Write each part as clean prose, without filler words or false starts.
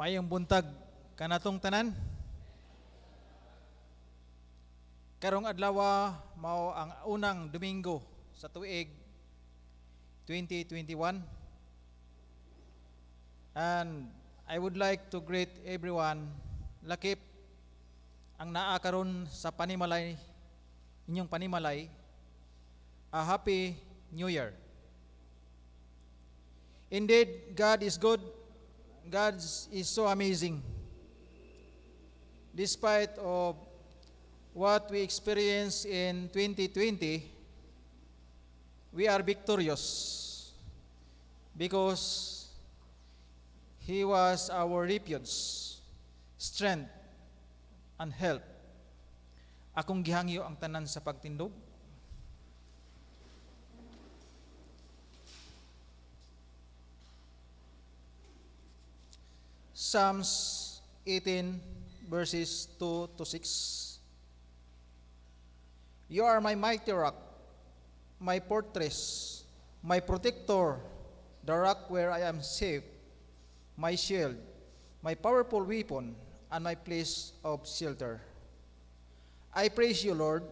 Maayong buntag kanatong tanan. Karong adlaw mao ang unang Domingo sa tuig 2021. And I would like to greet everyone lakip ang naa karon sa panimalay inyong panimalay, a happy new year. Indeed, God is good. God is so amazing. Despite of what we experienced in 2020, we are victorious because He was our refuge, strength, and help. Akong gihangyo ang tanan sa pagtindog. Psalms 18 verses 2 to 6. You are my mighty rock, my fortress, my protector, the rock where I am safe, my shield, my powerful weapon, and my place of shelter. I praise you, Lord.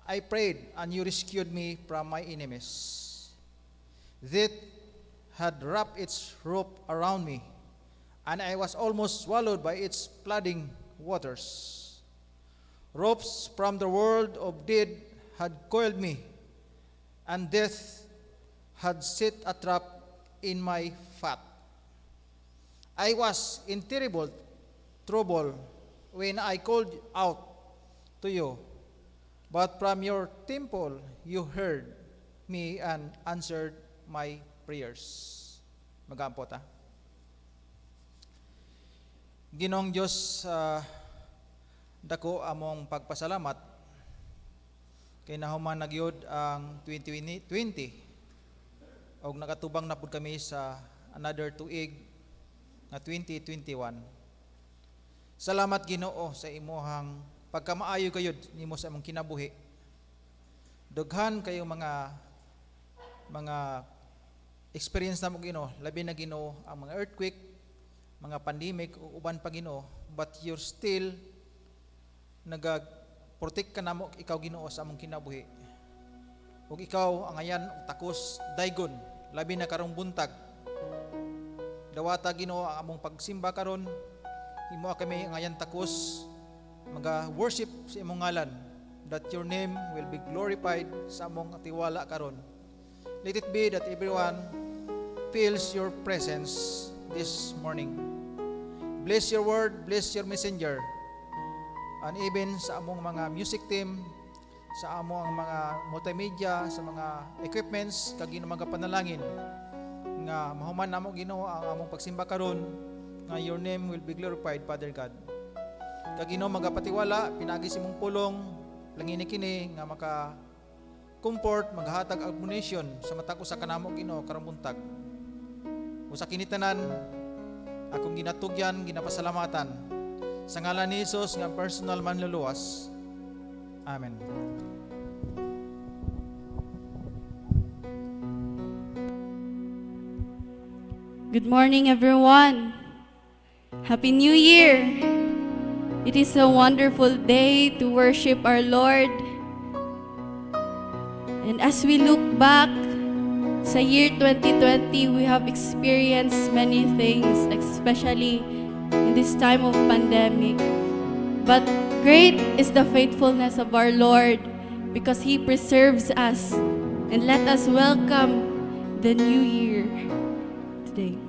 I prayed, and you rescued me from my enemies. Death had wrapped its rope around me, and I was almost swallowed by its flooding waters. Ropes from the world of dead had coiled me, and death had set a trap in my fat. I was in terrible trouble when I called out to you, but from your temple you heard me and answered my prayers. Magampot ha. Ginoong Diyos, dako among pagpasalamat kay nahuman nagyod ang 2020 og nakatubang na pud kami sa another tuig nga 2021. Salamat Ginoo sa imuhang pagkamaayo kayod nimo sa among kinabuhi. Dughan kayo mga experience namo Ginoo, labi na Ginoo ang mga earthquake, mga pandemic o uban pa Ginoo, but you're still nag-protect ka namo ikaw Ginoo sa among kinabuhi. Ug ikaw ang ayan takos daygon labi na karong buntag. Dawata Ginoo ang among pagsimba karon, himo kami ang ayan takos maga-worship sa imong ngalan, that your name will be glorified sa among tiwala karon. Let it be that everyone feels your presence this morning. Bless your word, bless your messenger, and even sa among mga music team, sa among mga multimedia, sa mga equipments, kag Ginoo mga panalangin nga mahuman namo Ginoo ang among pagsimba karon, nga your name will be glorified, Father God. Kag Ginoo magapatiwala pinagi si mong pulong langini kini nga maka comfort, maghatag admonition sa mata ko sa kanamo Ginoo karong buntag. Usa kini tanan akong ginatugyan, ginapasalamatan sa ngalan ni Jesus nga personal manluluwas. Amen. Good morning, everyone. Happy New Year. It is a wonderful day to worship our Lord. And as we look back sa year 2020, we have experienced many things, especially in this time of pandemic. But great is the faithfulness of our Lord because He preserves us. And let us welcome the new year today.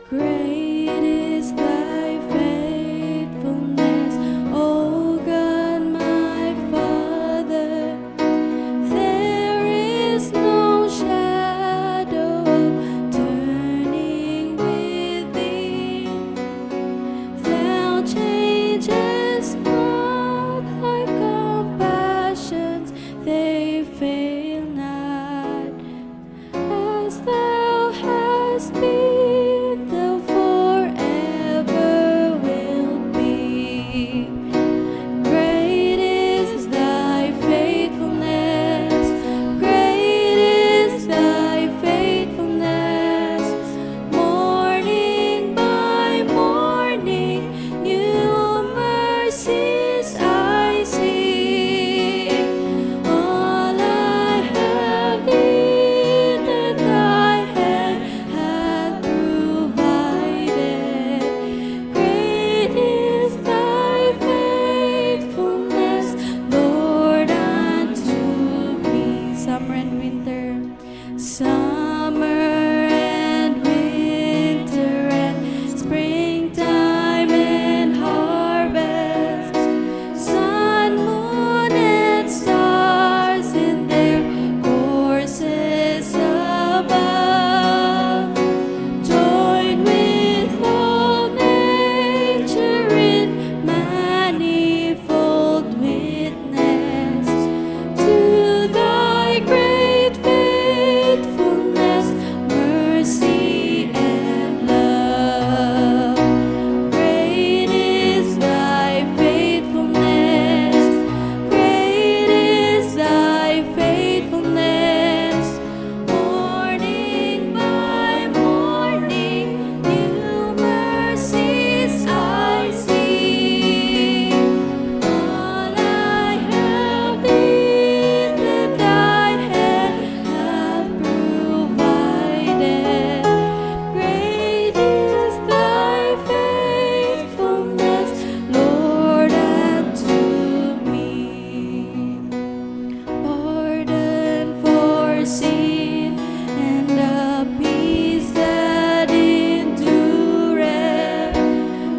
Great is thy faithfulness, O God my Father. There is no shadow Summer and winter and springtime and harvest, sun, moon, and stars in their courses above, join with all nature in manifold witness to thy great faithfulness, mercy, and love. Great is thy faithfulness, great is thy faithfulness. Morning by morning, new mercies I see. All I have needed, thy hand hath provided. Great is thy faithfulness, Lord, unto me. Pardon for sin and a peace that endureth.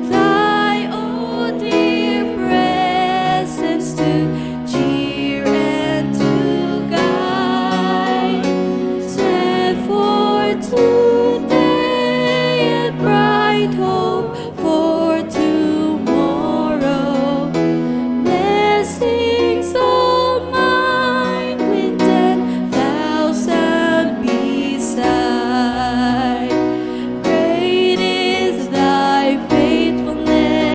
Thy own dear presence to cheer and to guide. Set forth today and bright hope for tomorrow. Blessings all mine with 10,000 beside. Great is thy faithfulness,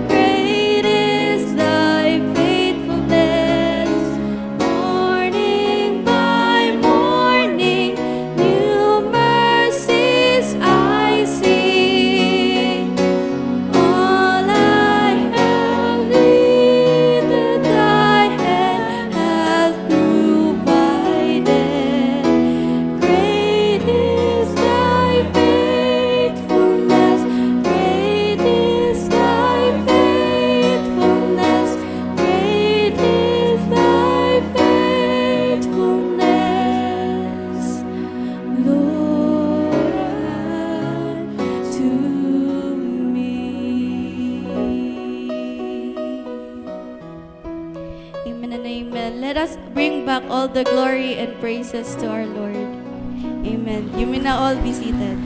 great is thy faithfulness. Morning by morning, new mercies I see. All I have needed, thy hand hath provided. Great is thy faithfulness, great is thy faithfulness, great is thy faithfulness, Lord, unto me. Amen and amen. Let us bring back all the glory and praises to our Lord. Amen. You may now all be seated.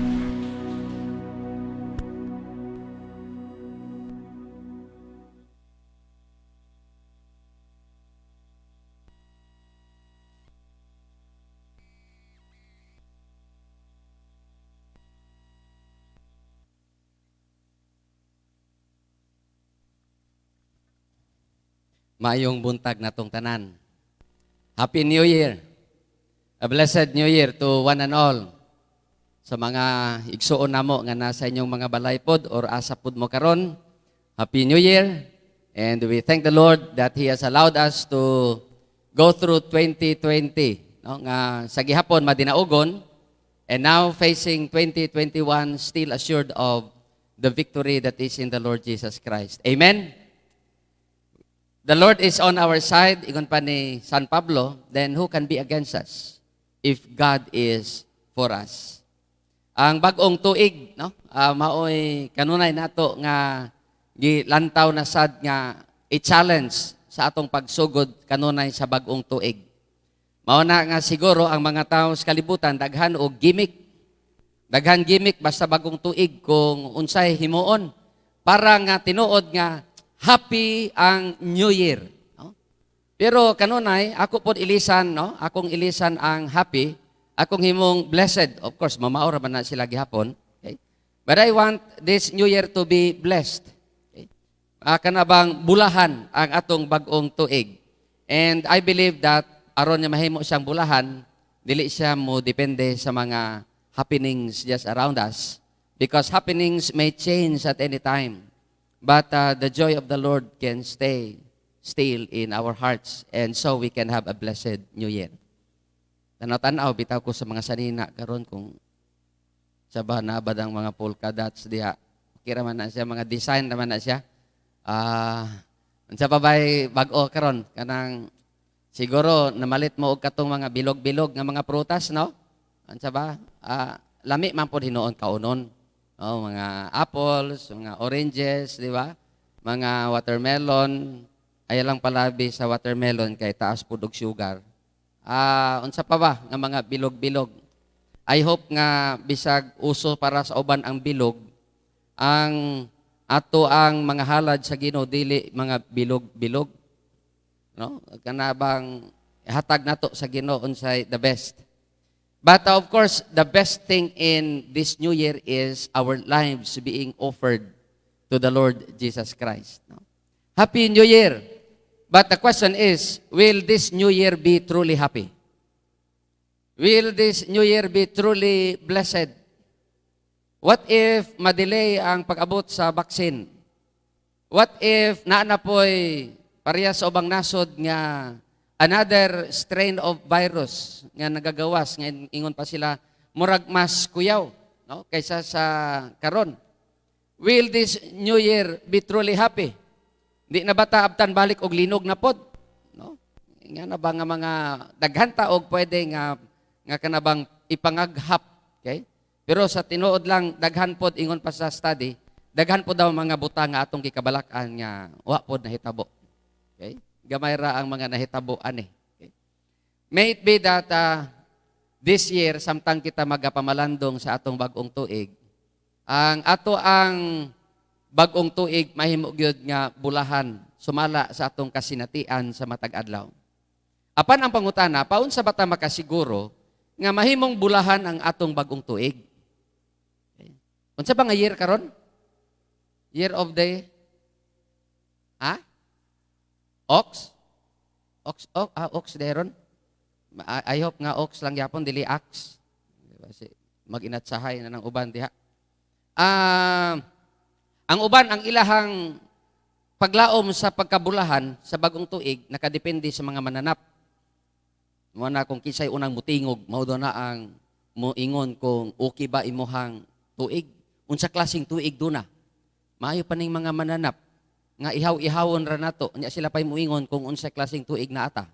Maayong buntag natong tanan. Happy New Year. A blessed New Year to one and all. Sa mga igsuon namo nga nasa inyong mga balaypod or asapod mo karon, Happy New Year. And we thank the Lord that He has allowed us to go through 2020. No? Nga sa gihapon madinaugon, and now facing 2021 still assured of the victory that is in the Lord Jesus Christ. Amen? The Lord is on our side, igon pa ni San Pablo, then who can be against us if God is for us? Ang bagong tuig, no? Maoy kanunay nato nga gilantaw na sad nga i-challenge sa atong pagsugod kanunay sa bagong tuig. Mao na nga siguro ang mga tawo sa kalibutan daghan og gimmick. Daghan gimmick basta bagong tuig kung unsay himuon para nga tinuod nga happy ang New Year. No? Pero kanunay, ako po ilisan, no? Akong ilisan ang happy, akong himong blessed. Of course, mamaora man na sila gihapon. Okay? But I want this New Year to be blessed. Okay? Kanabang bulahan ang atong bagong tuig. And I believe that aron niya mahimo siyang bulahan, dili siya mo depende sa mga happenings just around us. Because happenings may change at any time. But the joy of the Lord can stay still in our hearts, and so we can have a blessed New Year. Tanaw-tanaw, bitaw ko sa mga sanina karon kung sa ba na badang mga polka dots diha. Okay raman na siya, mga design naman na siya. Sa babay bag-o karon kanang Siguro namalit mo og katong mga bilog-bilog nga mga prutas, no? Unsa ba? Lami man pod hinuon kaunon. Oh, mga apples, mga oranges, di ba? Mga watermelon. Ay lang palabi sa watermelon kay taas pod og sugar. Unsa pa ba nga mga bilog-bilog? I hope nga bisag uso para sa uban ang bilog, ang ato ang mga halad sa Ginoo dili mga bilog-bilog. No? Kanabang hatag nato sa Ginoo unsay the best. But of course, the best thing in this new year is our lives being offered to the Lord Jesus Christ. No? Happy New Year! But the question is, will this new year be truly happy? Will this new year be truly blessed? What if madelay ang pag-abot sa vaccine? What if naanapoy parehas sa ubang nasod nga another strain of virus nga nagagawas nga ingon pa sila murag mas kuyaw, no, kaysa sa karon? Will this new year be truly happy? Di na ba ta abtan balik og linog na pod, no? Nga na ba nga mga daghan ta og pwede nga kanabang ipangaghap, okay? Pero sa tinuod lang daghan pod ingon pa sa study, daghan pod daw mga butang nga atong gikabalakan nga wa pod nahitabo. Okay? Gamay ra ang mga nahitabo ani. Okay? May it be that this year samtang kita magapamalandong sa atong bag-ong tuig, ang ato ang bag-ong tuig mahimo gyud nga bulahan sumala sa atong kasinatian sa matag adlaw. Apan ang pangutana, paunsa ba ta makasiguro nga mahimong bulahan ang atong bag-ong tuig? Okay. Unsa ba nga year karon? Year of the Ox? Ox deron. I hope nga ox lang yapon dili ax. Kasi mag-inatsahay na ng uban diha. Ang uban ang ilahang paglaom sa pagkabulahan sa bagong tuig nakadepende sa mga mananap. Mo na kung kisay unang mutingog, mao do na ang moingon kung okay ba imuhang tuig. Unsa klaseng tuig do na? Maayo pa ning mga mananap nga ihaw-ihawon ra nato, nya sila pay muingon kung unsay klaseng tuig na ata.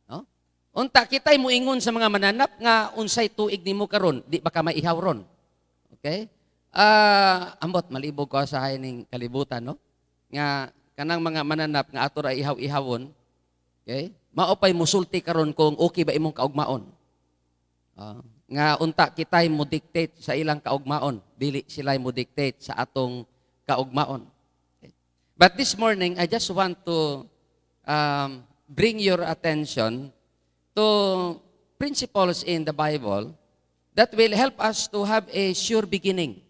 No? Unta kitay muingon sa mga mananap nga unsay tuig nimo karon, di ba ka maihaw ron? Okay? Ambot malibog ko sa ning kalibutan, no? Nga kanang mga mananap nga ato ra ihaw-ihawon, okay? Mao pay musulti karon kung okay ba imong kaugmaon. Nga unta kitay mo dictate sa ilang kaugmaon, dili sila mo dictate sa atong kaugmaon. But this morning, I just want to bring your attention to principles in the Bible that will help us to have a sure beginning.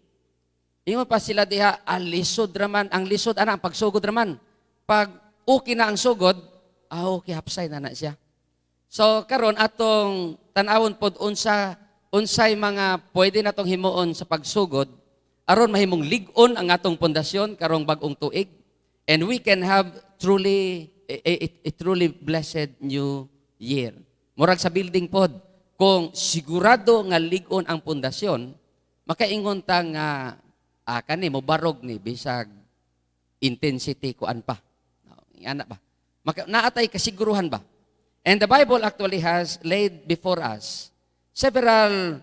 Ingon pa sila diha, ang lisod raman, ang lisod, ang pagsugod raman. Pag okay na ang sugod, okay, hapsay na siya. So, karon atong tanawon pod unsay mga pwede natong himuon sa pagsugod, aron mahimong lig-on ang atong pundasyon karong bag-ong tuig. And we can have truly a truly blessed new year. Murag sa building pod, kung sigurado nga lig-on ang pundasyon, makaingon ta nga kani mo barog ni bisag intensity kuan pa. Ana ba? Naatay kasiguruhan ba? And the Bible actually has laid before us several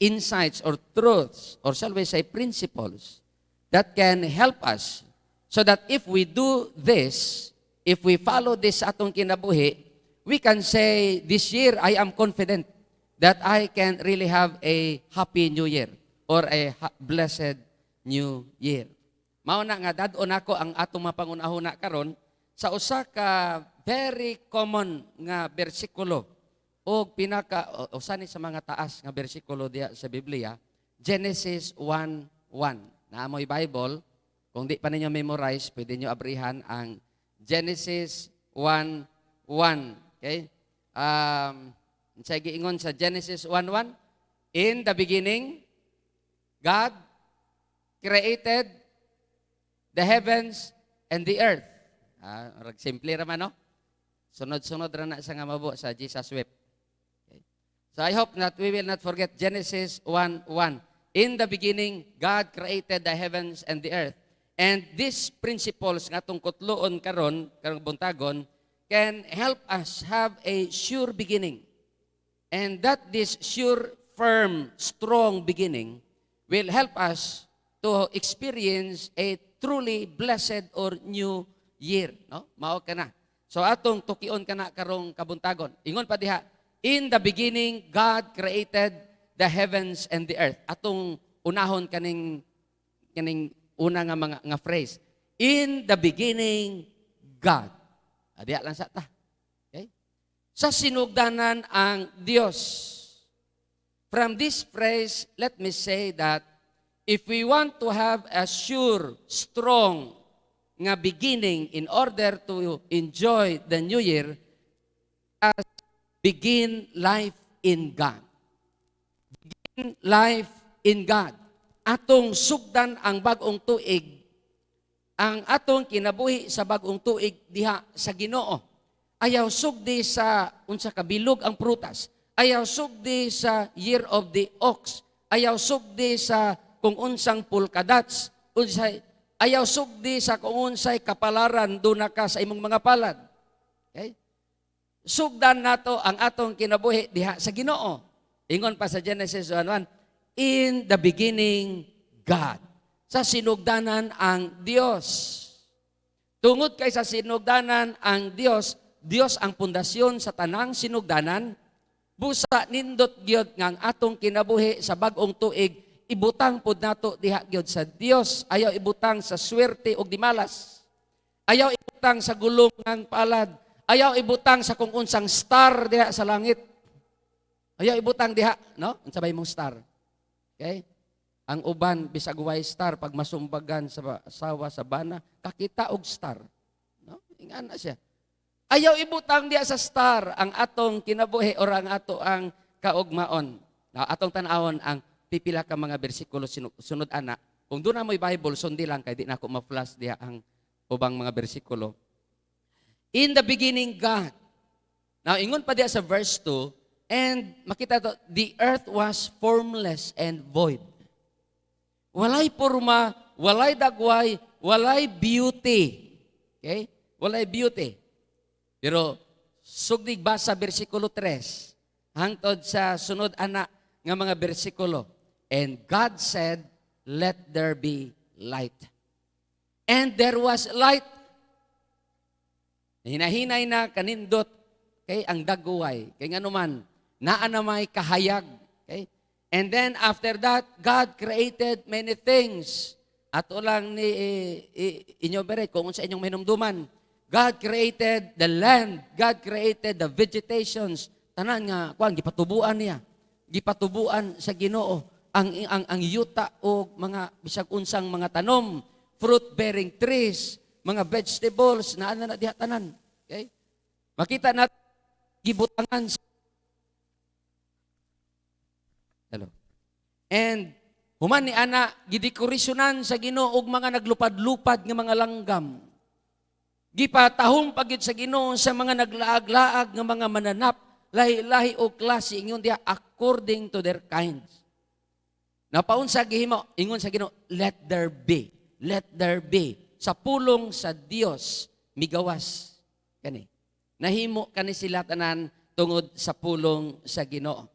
insights or truths, or shall we say principles, that can help us so that if we do this, if we follow this atong kinabuhi, we can say, this year I am confident that I can really have a happy new year or a blessed new year. Mao na nga dadon ako ang atong mapangunahuna karon sa usa ka very common nga bersikulo o usa ni sa mga taas nga bersikulo diha sa Biblia, Genesis 1:1. Naamoy Bible. Kung di pa ninyo memorize, pwede nyo abrihan ang Genesis 1:1. Okay? Sa giingon sa Genesis 1:1, in the beginning, God created the heavens and the earth. Simple raman, no? Sunod-sunod ra na sa nga mabo sa Jesus Wept. Okay? So I hope that we will not forget Genesis 1:1. In the beginning, God created the heavens and the earth. And these principles nga tong kutloon karong buntagon can help us have a sure beginning. And that this sure, firm, strong beginning will help us to experience a truly blessed or new year. No? Mao ka na. So atong tukion ka na karong kabuntagon. Ingon pa diha, in the beginning, God created the heavens and the earth. Atong unahon kaning una nga mga nga phrase. In the beginning, God. Diha lang sa ta. Okay? Sa sinugdanan ang Dios. From this phrase, let me say that if we want to have a sure, strong nga beginning in order to enjoy the new year, as begin life in God. Begin life in God. Atong sugdan ang bagong tuig, ang atong kinabuhi sa bagong tuig diha sa Ginoo. Ayaw sugdi sa unsa kabilog ang prutas. Ayaw sugdi sa year of the ox. Ayaw sugdi sa kung unsang pulkadats. Ayaw sugdi sa kung unsay kapalaran duna ka sa imong mga palad. Okay? Sugdan nato ang atong kinabuhi diha sa Ginoo. Ingon pa sa Genesis 1:1, in the beginning, God. Sa sinugdanan ang Dios. Tungod kay sa sinugdanan ang Dios, Dios ang pundasyon sa tanang sinugdanan, busa nindot gyud nga ang atong kinabuhi sa bag-ong tuig, ibutang pud nato diha gyud sa Dios. Ayaw ibutang sa swerte ug dimalas. Ayaw ibutang sa gulong ng palad. Ayaw ibutang sa kung unsang star diha sa langit. Ayaw ibutang diha, no? Unsa bay mong star? Okay? Ang uban bisag way star pag masumbagan sa asawa sa bana, kakita og star. No? Ingana siya. Ayaw ibutang diha sa star ang atong kinabuhi or ang ato ang kaugmaon. Now, atong tan-awon ang pipila ka mga bersikulo sunod ana. Kung doon na mo'y Bible, sundi lang kay di na ako ma-flash diha ang ubang mga bersikulo. In the beginning, God. Now, ingon pa diha sa verse 2, and makita to, the earth was formless and void. Walay porma, walay dagway, walay beauty. Okay? Walay beauty. Pero sugdig ba sa bersikulo 3 hangtod sa sunod ana nga mga bersikulo. And God said, let there be light. And there was light. Hinahinay na kanindot kay ang dagway. Kay nganuman, naa na may kahayag. Okay? And then after that, God created many things. At ulang ni inyo bere, kung sa inyong minumduman, God created the land. God created the vegetations. Tanan nga, gipatubuan niya. Gipatubuan sa Ginoo. Ang yuta o mga bisag unsang mga tanom, fruit-bearing trees, mga vegetables, na diha tanan. Okay? Makita natin, gibutangan sa hello. And human ni ana gidekorasyonan sa Ginoo og mga naglupad-lupad nga mga langgam. Gipatahom pagid sa Ginoo sa mga naglaag-laag nga mga mananap, lahi-lahi o klase ingon diha according to their kinds. Napaun sa gihimo, ingon sa Ginoo, let there be. Let there be. Sa pulong sa Dios migawas kani. Nahimo kani sila tanan tungod sa pulong sa Ginoo.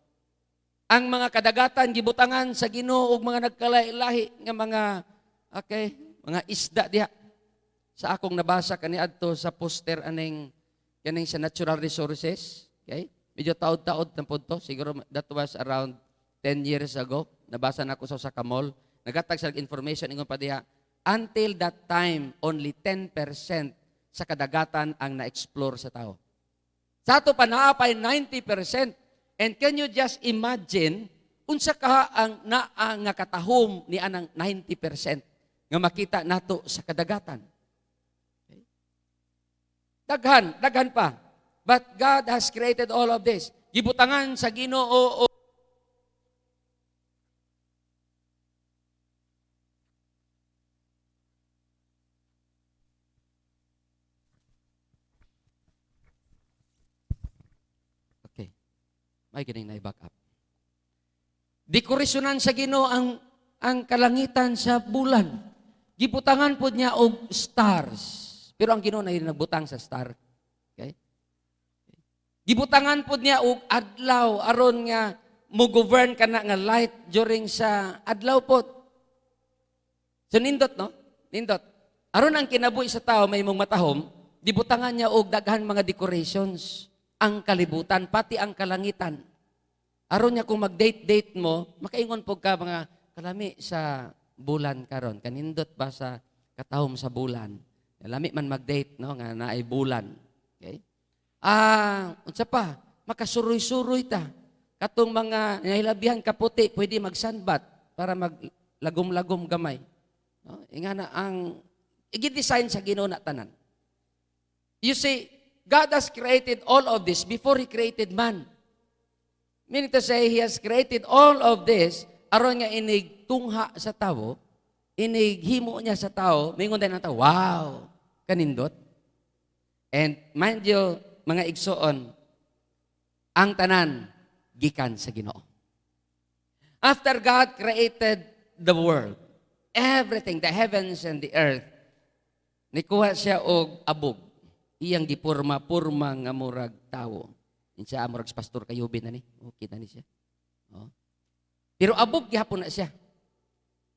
Ang mga kadagatan gibutangan sa Ginoo og mga nagkalahi-lahi nga mga isda diha. Sa akong nabasa kaniadto sa poster kaning sa natural resources, okay? Medyo taod-taod na po to. Siguro that was around 10 years ago. Nabasa na ako sa Kamol. Nagatag sa information ingon pa diha, until that time only 10% sa kadagatan ang na-explore sa tao. Sa ato pa naapay 90%. And can you just imagine, unsa ka ang naa nga katahom ni anang 90% nga makita nato sa kadagatan. Okay? Daghan pa. But God has created all of this. Gibutangan sa Ginoo may ganing na-back up. Dekorasyonan sa Ginoo ang kalangitan sa bulan. Gibutangan po niya og stars. Pero ang Ginoo na nagbutang sa star. Okay? Gibutangan pod niya og adlaw aron nga mo govern kana nga light during sa adlaw pod. So nindot no? Nindot. Aron ang kinabuhi sa tao may mong matahom, gibutangan niya og daghan mga decorations, ang kalibutan pati ang kalangitan. Aron niya kung mag-date mo, makaingon po ka mga kalami sa bulan karon. Kanindot ba sa katahom sa bulan? Lami man mag-date no nga naay bulan. Okay? Unsa pa? Makasuroy-suroy ta. Katong mga nahilabihan kaputi, pwede mag-sunbath para maglagom-lagom gamay. No? Ingana ang i-design sa Ginoo na tanan. You see, God has created all of this before He created man. Meaning to say, He has created all of this aron nga inig tungha sa tao, inig himo niya sa tao, mingon din ang tao, wow, kanindot. And mind you, mga igsoon, ang tanan, gikan sa Ginoo. After God created the world, everything, the heavens and the earth, nikuha siya og abog. Iyang gipurma-purma nga murag tawo. Siya murag pastor kayubin na ni. Okay na ni siya. Oh. Pero abog gihapon na siya.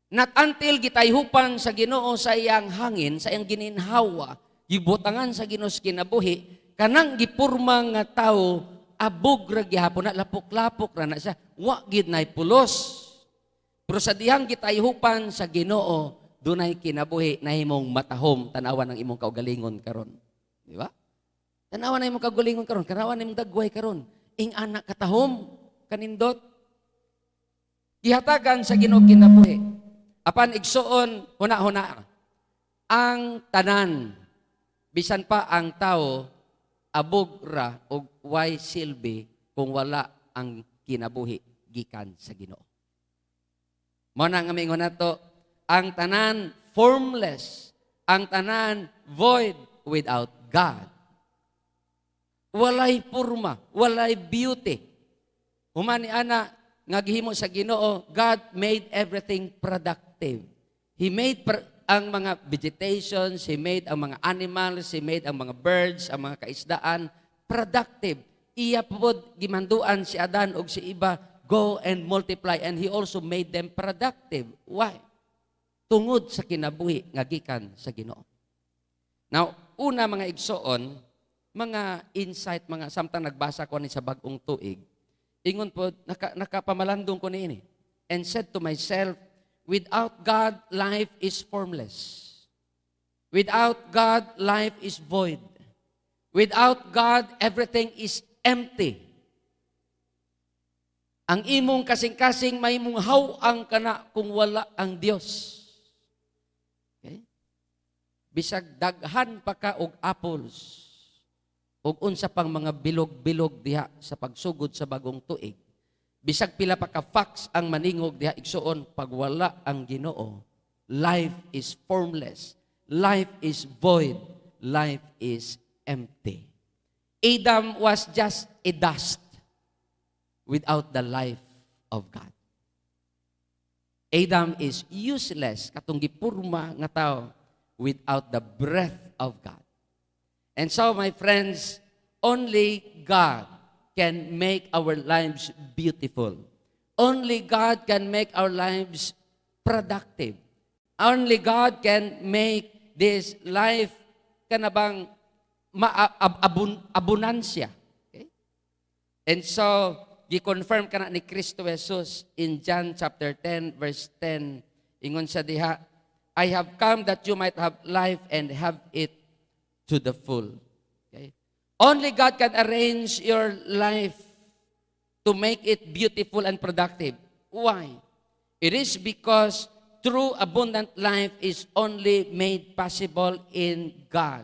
Not until gitayhupan sa Ginoo sa iyang hangin, sa iyang gininhawa, gibutangan sa Ginoo sa kinabuhi, kanang gipurma nga tao, abog ra gihapon na, lapok-lapok ra na siya. Wa gid nay pulos. Pero sa dihang gitayhupan sa Ginoo, dunay kinabuhi na himong matahom, tanawan ng imong kaugalingon karon. Di ba? Tanawan na imong kaugalingon karon, tanawan na imong dagway karon. Ing anak katahom, kanindot. Gihatagan sa Ginoo kinabuhi. Apan igsuon, huna-huna. Ang tanan, bisan pa ang tao, abog ra o way silbi kung wala ang kinabuhi gikan sa Ginoo. Mao na nga mingon nato, ang tanan formless, ang tanan void without God. Walay purma, walay beauty. Humani ana nga gihimo sa Ginoo, God made everything productive. He made ang mga vegetations, He made ang mga animals, He made ang mga birds, ang mga kaisdaan, productive. Iya pod gimanduan si Adan og si Iba, go and multiply, and He also made them productive. Why? Tungod sa kinabuhi nga gikan sa Ginoo. Now, una mga igsoon, mga insight, mga samtang nagbasa ko ni sa bagong tuig, ingon po, nakapamalandong ko niini, and said to myself, without God, life is formless. Without God, life is void. Without God, everything is empty. Ang imong kasing-kasing may mong hawang kana kung wala ang Dios. Okay? Bisag daghan pa ka og apples, og unsa pang mga bilog-bilog diha sa pagsugod sa bagong tuig. Bisag pila pa ka facts ang maningog diha igsuon, pag wala ang Ginoo, life is formless, life is void, life is empty. Adam was just a dust without the life of God. Adam is useless, katong gipurma nga tao, without the breath of God. And so, my friends, only God can make our lives beautiful. Only God can make our lives productive. Only God can make this life kanabang abundansya. Okay? And so, gi-confirm ka na ni Kristo Jesus in John chapter 10, verse 10. Ingon sa diha, I have come that you might have life and have it to the full. Okay? Only God can arrange your life to make it beautiful and productive. Why? It is because true abundant life is only made possible in God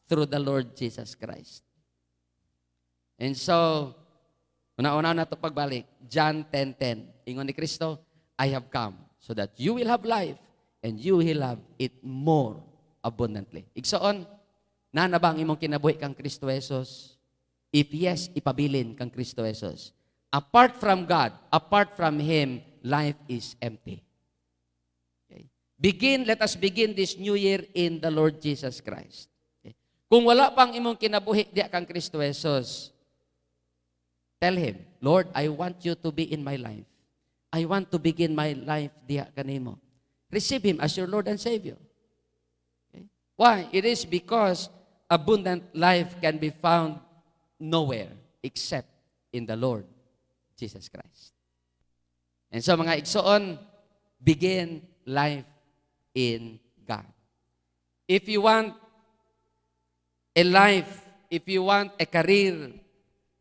through the Lord Jesus Christ. And so, una-una na ito pagbalik, John 10:10. Ingon ni Kristo, I have come so that you will have life and you will have it more abundantly. Igsoon, na ba ang imong kinabuhi kang Kristo Jesus? If yes, ipabilin kang Kristo Jesus. Apart from God, apart from Him, life is empty. Okay? Let us begin this new year in the Lord Jesus Christ. Okay? Kung wala pang imong kinabuhi diya kang Kristo Jesus, Tell Him, Lord, I want you to be in my life. I want to begin my life diha kanimo. Receive Him as your Lord and Savior. Okay? Why? It is because abundant life can be found nowhere except in the Lord Jesus Christ. And so mga igsoon, begin life in God. If you want a life, if you want a career,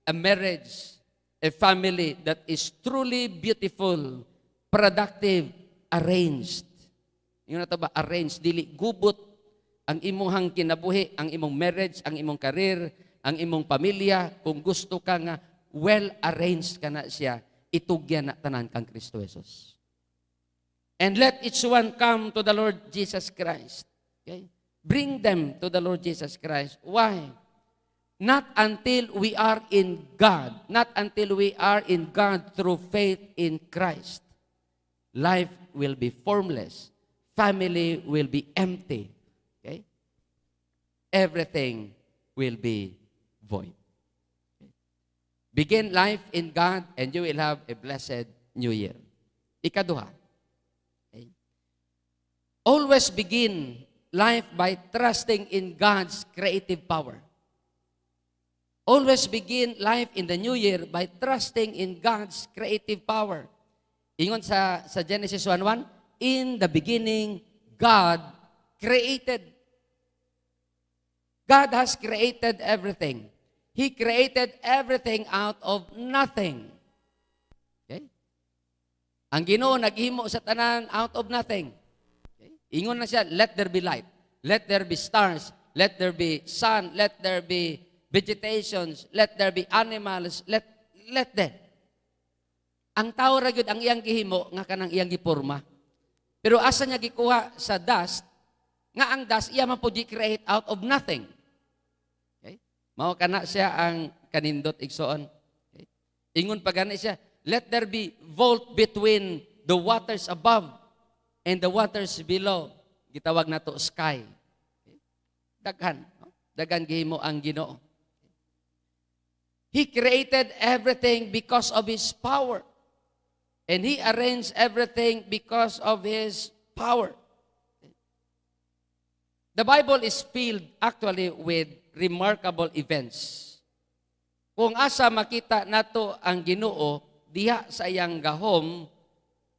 a marriage, a family that is truly beautiful, productive, arranged. Yung na ba? Arranged. Dili gubot ang imong kinabuhi, ang imong marriage, ang imong career, ang imong pamilya. Kung gusto ka nga, well-arranged ka na siya, itugyan na tanan kang Kristo Jesus. And let each one come to the Lord Jesus Christ. Okay? Bring them to the Lord Jesus Christ. Why? Not until we are in God. Not until we are in God through faith in Christ. Life will be formless. Family will be empty. Okay? Everything will be void. Okay? Begin life in God and you will have a blessed new year. Ikaduha. Okay? Always begin life by trusting in God's creative power. Always begin life in the new year by trusting in God's creative power. Ingon sa Genesis 1:1, in the beginning, God created. God has created everything. He created everything out of nothing. Okay? Ang Ginoo naghimo sa tanan out of nothing. Okay? Ingon na siya, let there be light. Let there be stars. Let there be sun. Let there be vegetations, let there be animals, let them. Ang tao ra gyud ang iyang gihimo nga kanang iyang giporma. Pero asa niya gikuha sa dust, nga ang dust iya man pud create out of nothing. Okay? Mao kana siya ang kanindot igsoon. Okay? Ingon pa gani siya, let there be vault between the waters above and the waters below. Gitawag nato sky. Okay? Daghan, no? Daghan gihimo ang Ginoo. He created everything because of His power. And He arranged everything because of His power. The Bible is filled actually with remarkable events. Kung asa makita nato ang Ginoo diha sa iyang gahom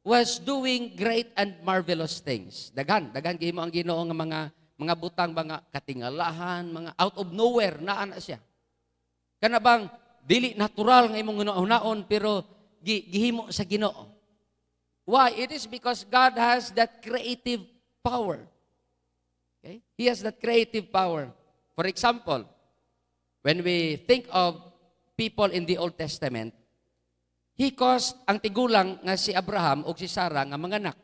was doing great and marvelous things. Daghan gihimo ang Ginoo nga mga butang, mga katingalahan, mga out of nowhere naa na siya. Kana bang dili natural nga imong ginaon pero gihimo sa Ginoo. Why? It is because God has that creative power. Okay? He has that creative power. For example, when we think of people in the Old Testament, He caused ang tigulang nga si Abraham o si Sarah nga manganak.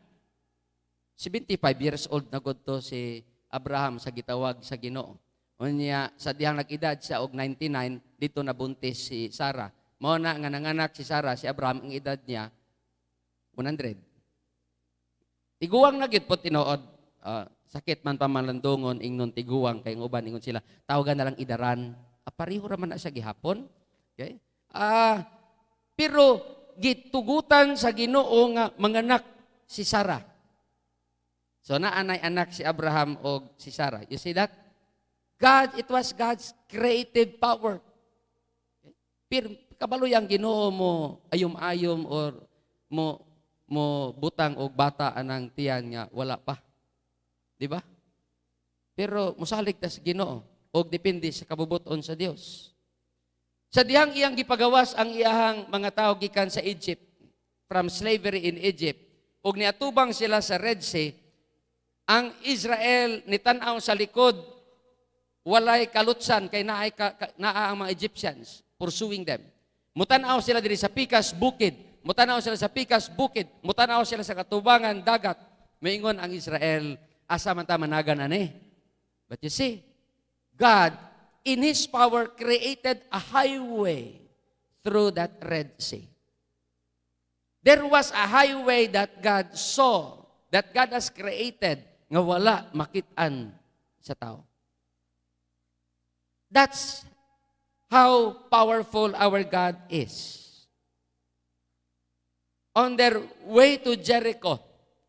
75 years old na gud to si Abraham sa gitawag sa Ginoo. Unya sa dihang nag-edad siya og 99 dito nabuntis si Sarah. Mao na nga nanganak si Sarah, si Abraham ang edad niya 100. Tiguang na gid po tinuod. Sakit man pamalandungon ingnon tiguang kay uban ingon sila tawagan na lang idaran. Pareho ra man na siya gihapon. Okay? Pero gitugutan sa Ginoo nga manganak si Sarah. So naanay anak si Abraham og si Sarah. You see that? It was God's creative power. Pero kabalo yang Ginoo mo ayom-ayom or mo butang og bata anang tiyan nga wala pa. Di ba? Pero mosalig ta sa Ginoo og depende sa kabubuton sa Dios. Sa dihang iyang gipagawas ang iyahang mga tawo gikan sa Egypt from slavery in Egypt ug niatubang sila sa Red Sea, ang Israel nitanaw sa likod walay kalutsan kay naa ang mga Egyptians pursuing them. Mutanaw sila diri sa pikas bukid, mutanaw sila sa pikas bukid, mutanaw sila sa katubangan dagat. Moingon ang Israel, asa man ta managan ani? But you see, God in His power created a highway through that Red Sea. There was a highway that God saw, that God has created nga wala makit-an sa tao. That's how powerful our God is. On their way to Jericho,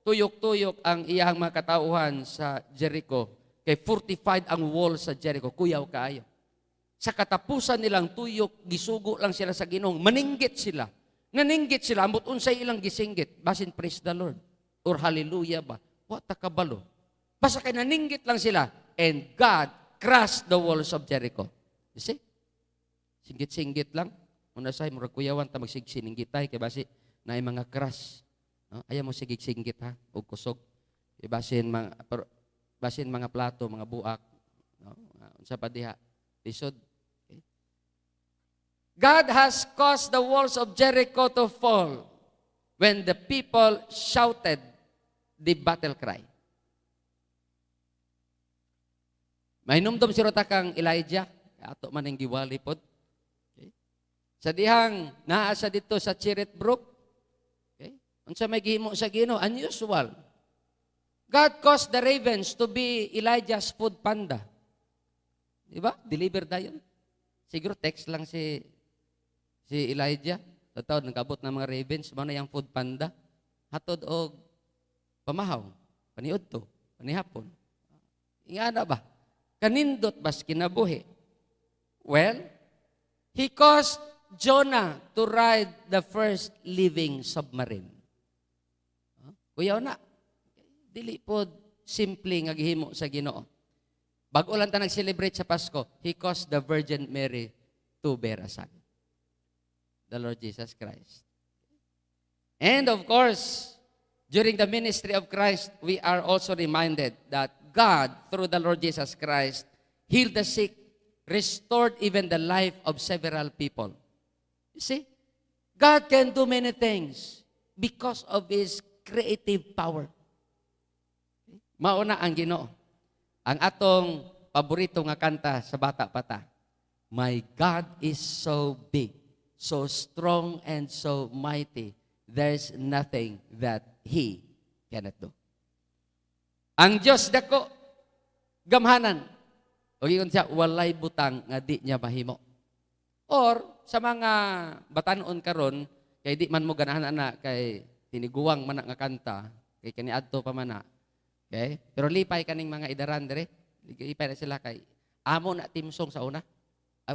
tuyok-tuyok ang iyang mga katauhan sa Jericho. Kay fortified ang wall sa Jericho, kuyaw kaayo. Sa katapusan nilang tuyok, gisugo lang sila sa Ginoong, maninggit sila. Naninggit sila, ambot unsay ilang gisinggit, basin praise the Lord, or hallelujah ba, what takabalo. Basta kay naninggit lang sila, and God crushed the walls of Jericho. You see? Singgit-singgit lang. Una say, murag kuyawan, ta magsigsininggitay, kay basi, na mga crush. No? Ayaw mo sigig-singgit ha, o kusog. Basin mga plato, mga buak. No? Unsa pa diha, lisod. Okay? God has caused the walls of Jericho to fall when the people shouted the battle cry. Mahinumdom si Rota kang Elijah, ato man ang giwali pod. Okay? Sa dihang naa sa dito sa Cherith Brook, okay? Unsa may gihimo sa Ginoo, unusual. God caused the ravens to be Elijah's food panda. Di ba? Deliver dayon. Siguro text lang si Elijah. Tataw, nagkabot ng mga ravens, mao na yung food panda. Hatod og pamahaw, paniudto, panihapon. Ingana ba? Kanindot bas kinabuhi. Well, he caused Jonah to ride the first living submarine. Kuyaw na. Dili pod simple nga gihimo sa Ginoo. Bago lang ta nag-celebrate sa Pasko, he caused the Virgin Mary to bear a son. The Lord Jesus Christ. And of course, during the ministry of Christ, we are also reminded that God, through the Lord Jesus Christ, healed the sick, restored even the life of several people. You see, God can do many things because of His creative power. Mauna ang Ginoo. Ang atong paborito nga kanta sa bata pa ta. My God is so big, so strong, and so mighty. There's nothing that He cannot do. Ang Diyos dako, gamhanan. O yun siya, walay butang nga di niya mahimo. Or, sa mga batanon karon, kay di man mo ganahan na, kay tiniguwang man nga kanta, kay kaniadto pa man na. Okay? Pero lipay kaning mga idaran dire. Lipay na sila kay amo na team song sa una.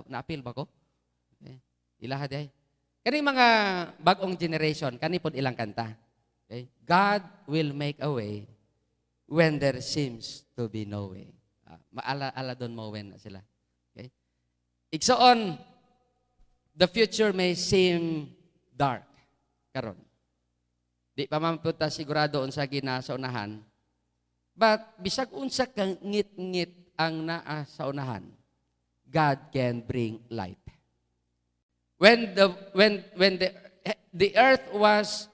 Na-appeal ba ko? Okay. Ilaha day. Kaning mga bagong generation, kani pod ilang kanta. Okay? God will make a way when there seems to be no way. Maala doon mo when na sila. Okay? Igsoon, the future may seem dark karon. Di pa man punta sigurado unsa gina sa unahan. But bisag unsa kang ngit-ngit ang naa sa unahan, God can bring light. When the earth was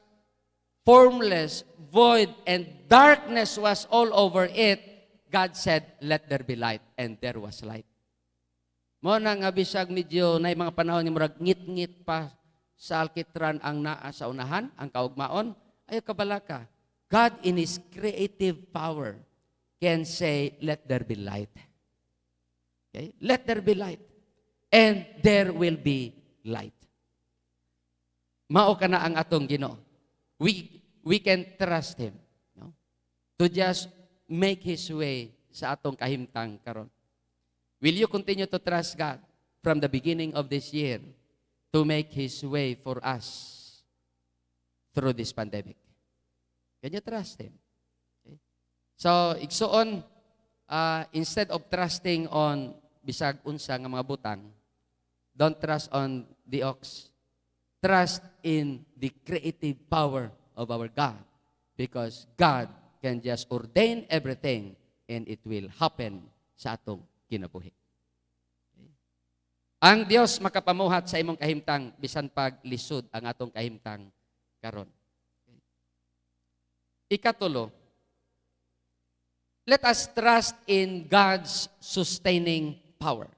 formless, void, and darkness was all over it, God said, let there be light, and there was light. Mo na nga bisag medyo na mga panahon ni murag ngit-ngit pa sa alkitran ang naa sa unahan, ang kaugmaon, ayo kabalaka. God in His creative power can say, let there be light. Okay? Let there be light. And there will be light. Mao ka na ang atong Ginoo. We can trust Him, no? To just make His way sa atong kahimtang karon. Will you continue to trust God from the beginning of this year to make His way for us through this pandemic? Can you trust Him? Okay. So, igsuon, instead of trusting on bisag unsa nga mga butang, don't trust on the ox. Trust in the creative power of our God, because God can just ordain everything and it will happen sa atong kinabuhi. Okay. Ang Dios makapamuhat sa imong kahimtang bisan pag lisod ang atong kahimtang karon. Okay. Ikatulo, let us trust in God's sustaining power.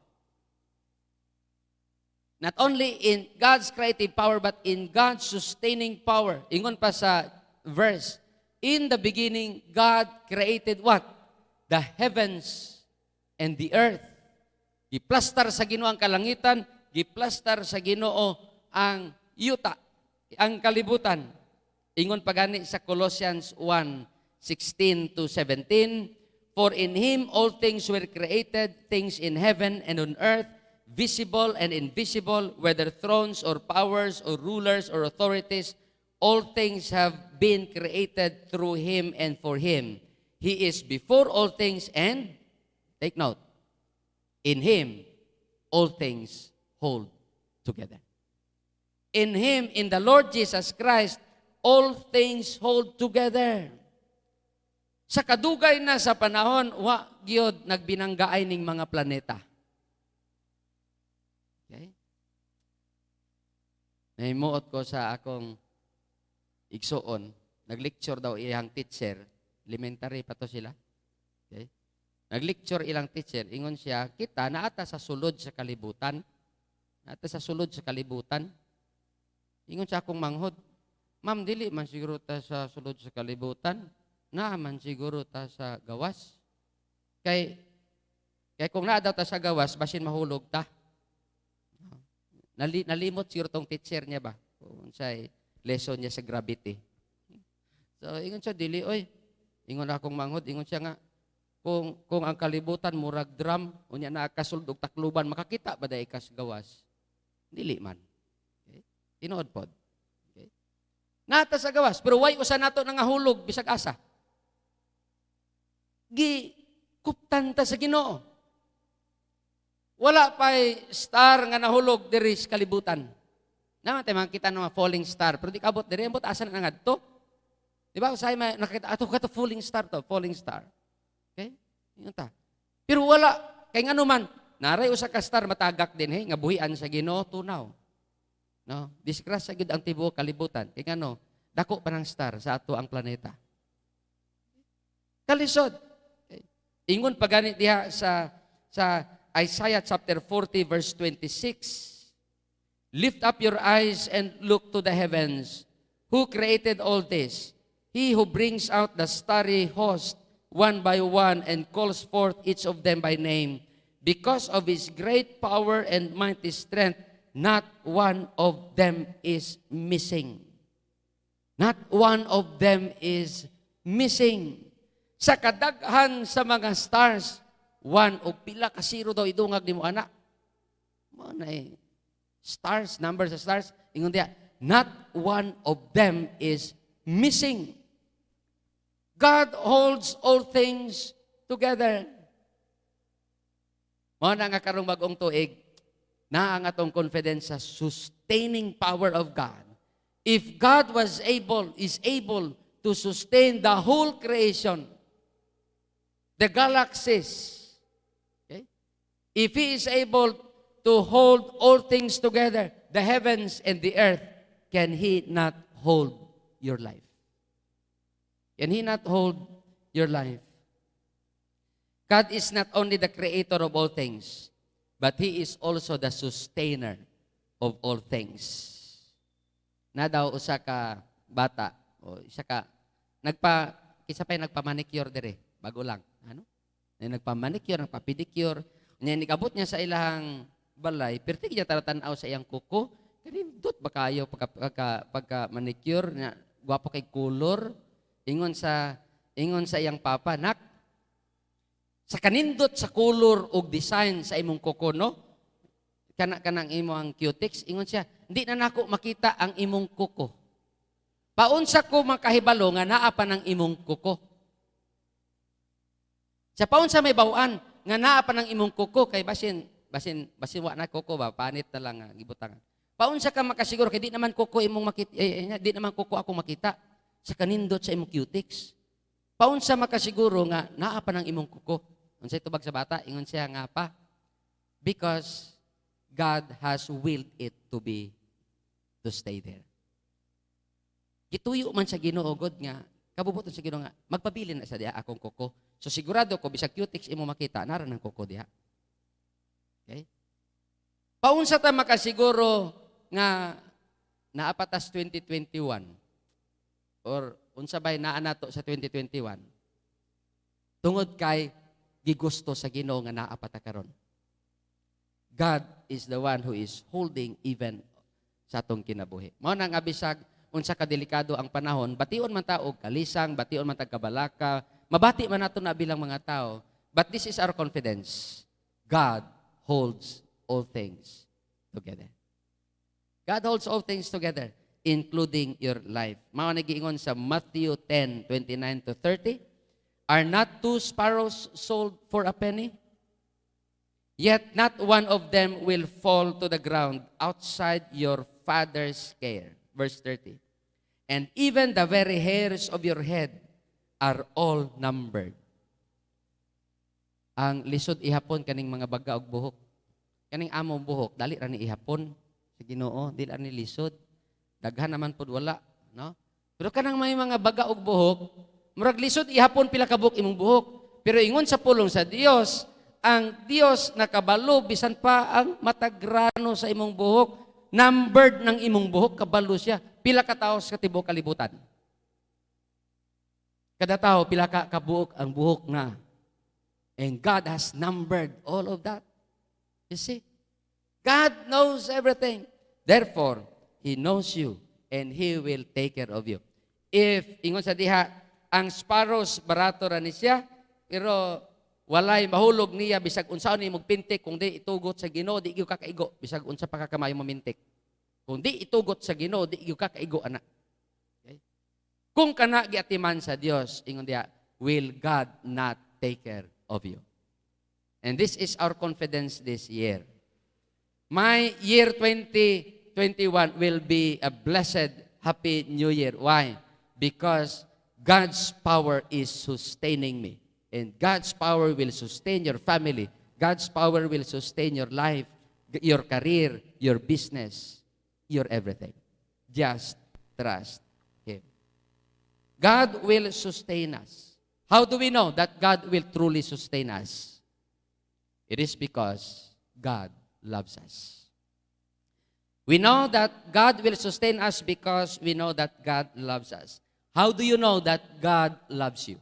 Not only in God's creative power, but in God's sustaining power. Ingon pa sa verse, in the beginning, God created what? The heavens and the earth. Iplastar sa Ginoo ang kalangitan, giplastar sa Ginoo ang yuta, ang kalibutan. Ingon pagani sa Colossians 1:16 to 17, for in him all things were created, things in heaven and on earth, visible and invisible, whether thrones or powers or rulers or authorities, all things have been created through him and for him. He is before all things, and take note, in him all things hold together. In him, in the Lord Jesus Christ, all things hold together. Sa kadugay na sa panahon, wa gyud nagbinanggaay ning mga planeta. Okay? Nahimuot ko sa akong igsuon, nag-lecture daw iyang teacher, elementary pa to sila. Okay? Nag-lecture ilang teacher, ingon siya, kita naata sa sulod sa kalibutan. Naata sa sulod sa kalibutan. Ingon siya akong manghod, ma'am, dili man siguro ta sa sulod sa kalibutan, naaman siguro ta sa gawas. Kay kung naa daw ta sa gawas, basin mahulog ta. Nalimot siguro tong teacher niya ba? Kung sa'y lesson niya sa gravity. So, ingon siya, dili, oy. Ingon akong manghod, ingon siya nga, kung ang kalibutan, murag drum, unya na kasuldog takluban, makakita ba dahil kas gawas? Dili man. Okay? Tinood pod. Okay? Nata sa gawas, pero why usa nato nangahulog, bisag asa? Kuptan ta sa Ginoo. Wala pa'y star nga nahulog diri sa kalibutan. Naman tayo makikita ng mga falling star. Pero di kabot diri, ambot asa na ngadto. Di ba? Usay nakita, ato ka to falling star to, falling star. Okay? Yun ta. Pero wala, kay nga naman, naray usa ka star matagak din, nga buhian sa Ginoo tunaw. No? Disgrasya gid ang tibuok kalibutan. Kay nga no, dako pa ng star sa ato ang planeta. Kalisod. Okay. Ingon pagani diha sa Isaiah chapter 40 verse 26. Lift up your eyes and look to the heavens. Who created all this? He who brings out the starry host one by one and calls forth each of them by name. Because of his great power and mighty strength, not one of them is missing. Not one of them is missing. Sa kadaghan sa mga stars, one o pila ka zero daw idungag ni mo anak. Mo na stars, numbers of stars, ingon diya, not one of them is missing. God holds all things together. Mo na nga karong bagong tuig, na ang atong confidence sa sustaining power of God. If God is able to sustain the whole creation, the galaxies, okay? If He is able to hold all things together, the heavens and the earth, can He not hold your life? Can He not hold your life? God is not only the creator of all things, but He is also the sustainer of all things. Na daw usa ka bata, o isa ka, kisa pa nagpa-manicure dire, bago lang. Ano? Nagpa-manicure, nagpa-pedicure, nikabot niya sa ilang balay, pertig niya taratanaw sa iyang kuko, kanindot ba kayo pagka-manicure, gwapo kay color, ingon sa iyang papa, nak, sa kanindot sa color o design sa imong kuko, no? Kanang imo ang cutics, ingon siya, hindi na nako makita ang imong kuko. Paunsa ko makahibalo nga naa pa ng imong kuko. Sa paunsa may bawaan nga naa pa ng imong kuko kay basin wa na kuko ba panit na lang gibutangan. Paunsa ka makasiguro kay di naman kuko imong makita di naman kuko ako makita sa kanindot sa imong cutics. Paunsa makasiguro nga naa pa ng imong kuko. Unsay tubag sa bata ingon siya nga pa because God has willed it to stay there. Gituyo man sa Ginoo God nga kabubuton sa Ginoo nga magpabilin na sa diha akong kuko. So sigurado ko bisag cutics imo makita nara nang kuko diha. Okay? Paunsa ta makasiguro nga naapatas 2021 or unsa bay naa nato sa 2021 tungod kay gigusto sa Ginoo nga naa pa ta karon. God is the one who is holding even sa atong kinabuhi. Mao nang abisag unsa ka delikado ang panahon, bation man ta og kalisang, bation man ta kabalaka, mabati man nato na bilang mga tao, but this is our confidence. God holds all things together. God holds all things together, including your life. Mao nagiingon sa Matthew 10:29 to 30, are not 2 sparrows sold for a penny? Yet not one of them will fall to the ground outside your Father's care. Verse 30. And even the very hairs of your head are all numbered. Ang lisod ihapon kaning mga baga og buhok. Kaning among buhok, dali ra ni ihapon sa Ginoo, dili ra ni lisod. Daghan naman pud wala, no? Pero kanang may mga baga og buhok, murag lisod ihapon pila ka buhok imong buhok. Pero ingon sa pulong sa Dios, ang Dios nakabalo bisan pa ang matagrano sa imong buhok, numbered ng imong buhok, kabalo siya. Pila ka tawo sa tibuok kalibutan? Kada tao pila ka kabuok ang buhok na. And God has numbered all of that. You see? God knows everything. Therefore, He knows you and He will take care of you. If, ingon sa diha, ang sparrows, barato ra ni siya, pero walay mahulog niya, bisag unsaon ni magpintik, kung di itugot sa Ginoo, di gyud kakaigo, bisag unsa pa ka kamayo mamintik. Kung di itugot sa Ginoo, di gyud kakaigo ana. Okay? Kung kana giatiman sa Dios, ingon diha, will God not take care of you? And this is our confidence this year. My year 2021 will be a blessed, happy new year. Why? Because God's power is sustaining me. And God's power will sustain your family. God's power will sustain your life, your career, your business, your everything. Just trust Him. God will sustain us. How do we know that God will truly sustain us? It is because God loves us. We know that God will sustain us because we know that God loves us. How do you know that God loves you?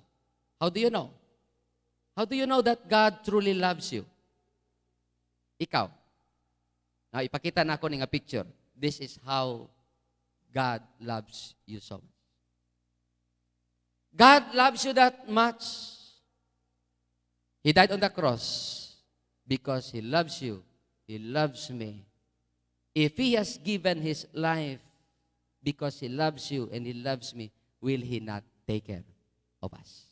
How do you know? How do you know that God truly loves you? Ikaw. Now, ipakita na ako ng picture. This is how God loves you so much. God loves you that much. He died on the cross because He loves you. He loves me. If He has given His life because He loves you and He loves me, will He not take care of us?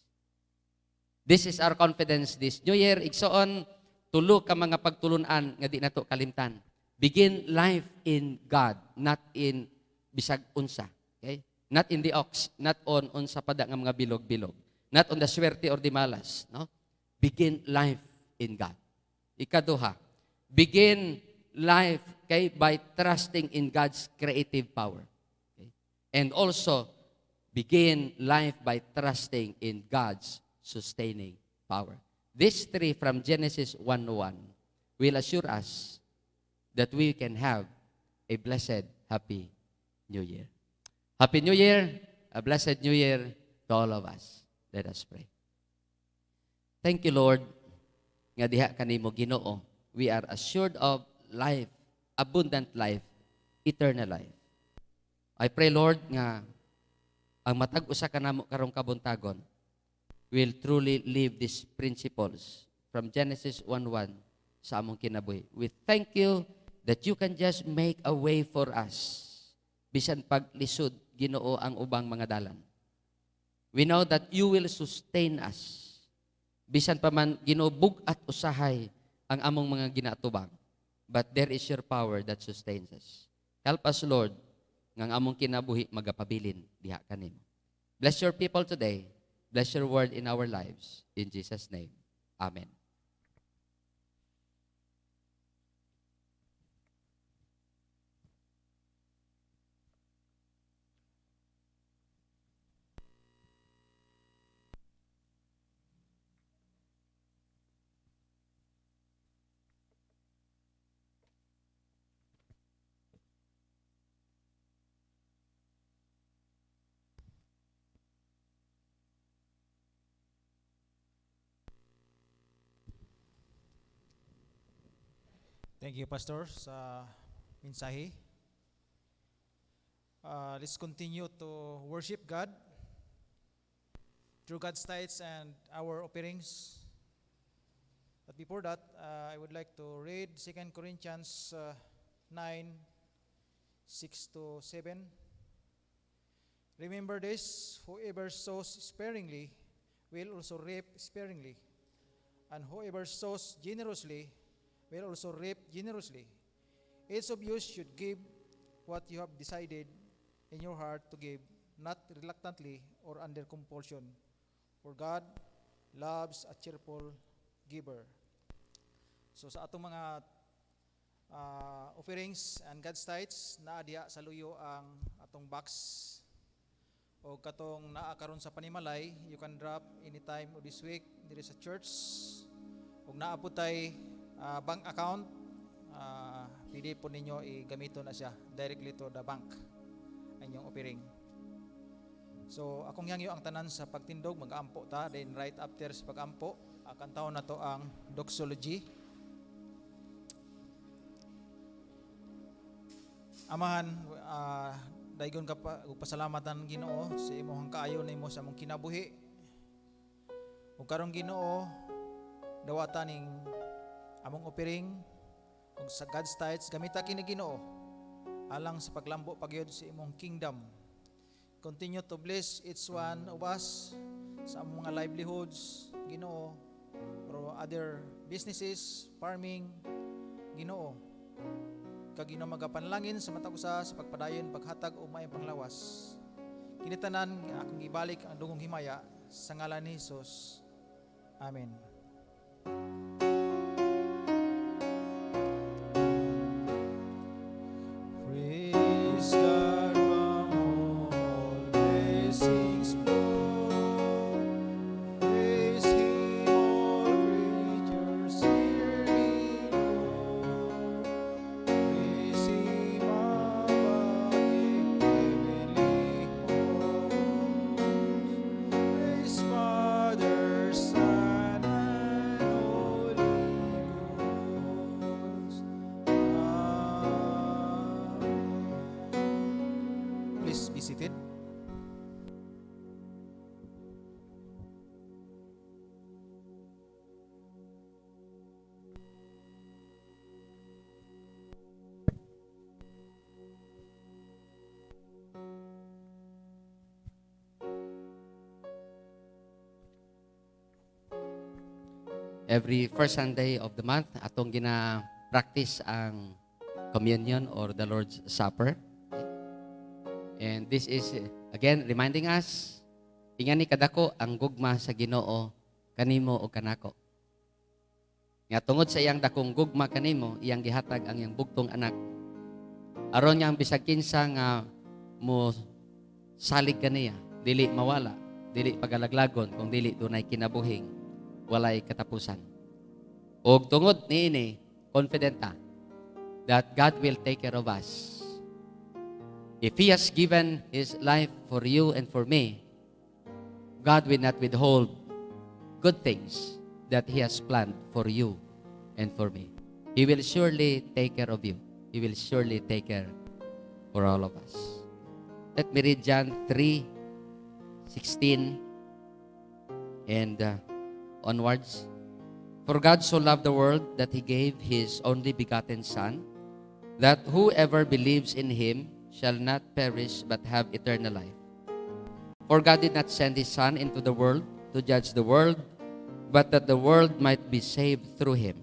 This is our confidence this New Year. Igsoon, tulo ka mga pagtulunan nga di nato kalimtan. Begin life in God, not in bisag unsa. Okay? Not in the ox, not on unsa pada nga mga bilog-bilog. Not on the swerte or the malas. No? Begin life in God. Ikaduha, begin life by trusting in God's creative power. Okay? And also, begin life by trusting in God's sustaining power. These three from Genesis 1:1 will assure us that we can have a blessed, happy New Year. Happy New Year, a blessed New Year to all of us. Let us pray. Thank you, Lord, nga diha kanimo Ginoo. We are assured of life, abundant life, eternal life. I pray, Lord, nga ang matag usa ka namo karong kabuntagon will truly live these principles from Genesis 1:1 sa among kinabuhi. We thank you that you can just make a way for us. Bisan paglisod, Ginoo ang ubang mga dalan. We know that you will sustain us. Bisan pa man ginubug at usahay ang among mga ginatubang. But there is your power that sustains us. Help us, Lord, ng among kinabuhi magapabilin diha kanimo. Bless your people today. Bless your word in our lives. In Jesus' name, amen. Thank you, Pastor, sa mensahe. Let's continue to worship God through God's tithes and our offerings. But before that, I would like to read 2 Corinthians 9, 6 to 7. Remember this, whoever sows sparingly will also reap sparingly, and whoever sows generously will also reap generously. Each of you should give what you have decided in your heart to give, not reluctantly or under compulsion, for God loves a cheerful giver. So sa atong mga offerings and God's tithes, naa diha sa luyo ang atong box o katong naa karon sa panimalay. You can drop anytime of this week diri sa church. Ug naa po tay bank account, pwede po ninyo igamiton na siya directly to the bank ang inyong offering. So akong hangyo ang tanan sa pagtindog, mag-ampo ta, then right after sa pag-ampo, kantaon na to ang doxology. Amahan, daygon ka pa ug pasalamatan Ginoo sa imong kaayo nimo sa among kinabuhi. Ug karong Ginoo, dawata ning among offering ug sa God's tithes gamita kini Ginoo alang sa paglambo pagyud sa imong kingdom. Continue to bless each one of us sa among mga livelihoods, Ginoo, or other businesses, farming, Ginoo. Kag Ginoo magapanlangin sa matag usa sa pagpadayon paghatag og maayong panglawas. Kini tanan akong gibalik ang dungong himaya sa ngalan ni Hesus. Amen. Praise God from all blessings flow. Praise Him all creatures here below. Praise Him above in heavenly hosts. Praise Father, Son, and Holy Ghost. Amen. Please be seated. Every first Sunday of the month, atong gina-practice ang communion or the Lord's Supper. And this is, again, reminding us, ingani kadako ang gugma sa Ginoo kanimo o kanako. Nga tungod sa iyang dakong gugma kanimo, iyang gihatag ang iyang bugtong anak. Aron niyang bisag kinsa nga mo salig kaniya, dili mawala, dili pagalaglagon, kung dili dunay kinabuhing walay katapusan. Og tungod niini, confident ta that God will take care of us. If He has given His life for you and for me, God will not withhold good things that He has planned for you and for me. He will surely take care of you. He will surely take care for all of us. Let me read John 3:16 and onwards. For God so loved the world that He gave His only begotten Son, that whoever believes in Him shall not perish but have eternal life. For God did not send His Son into the world to judge the world, but that the world might be saved through Him.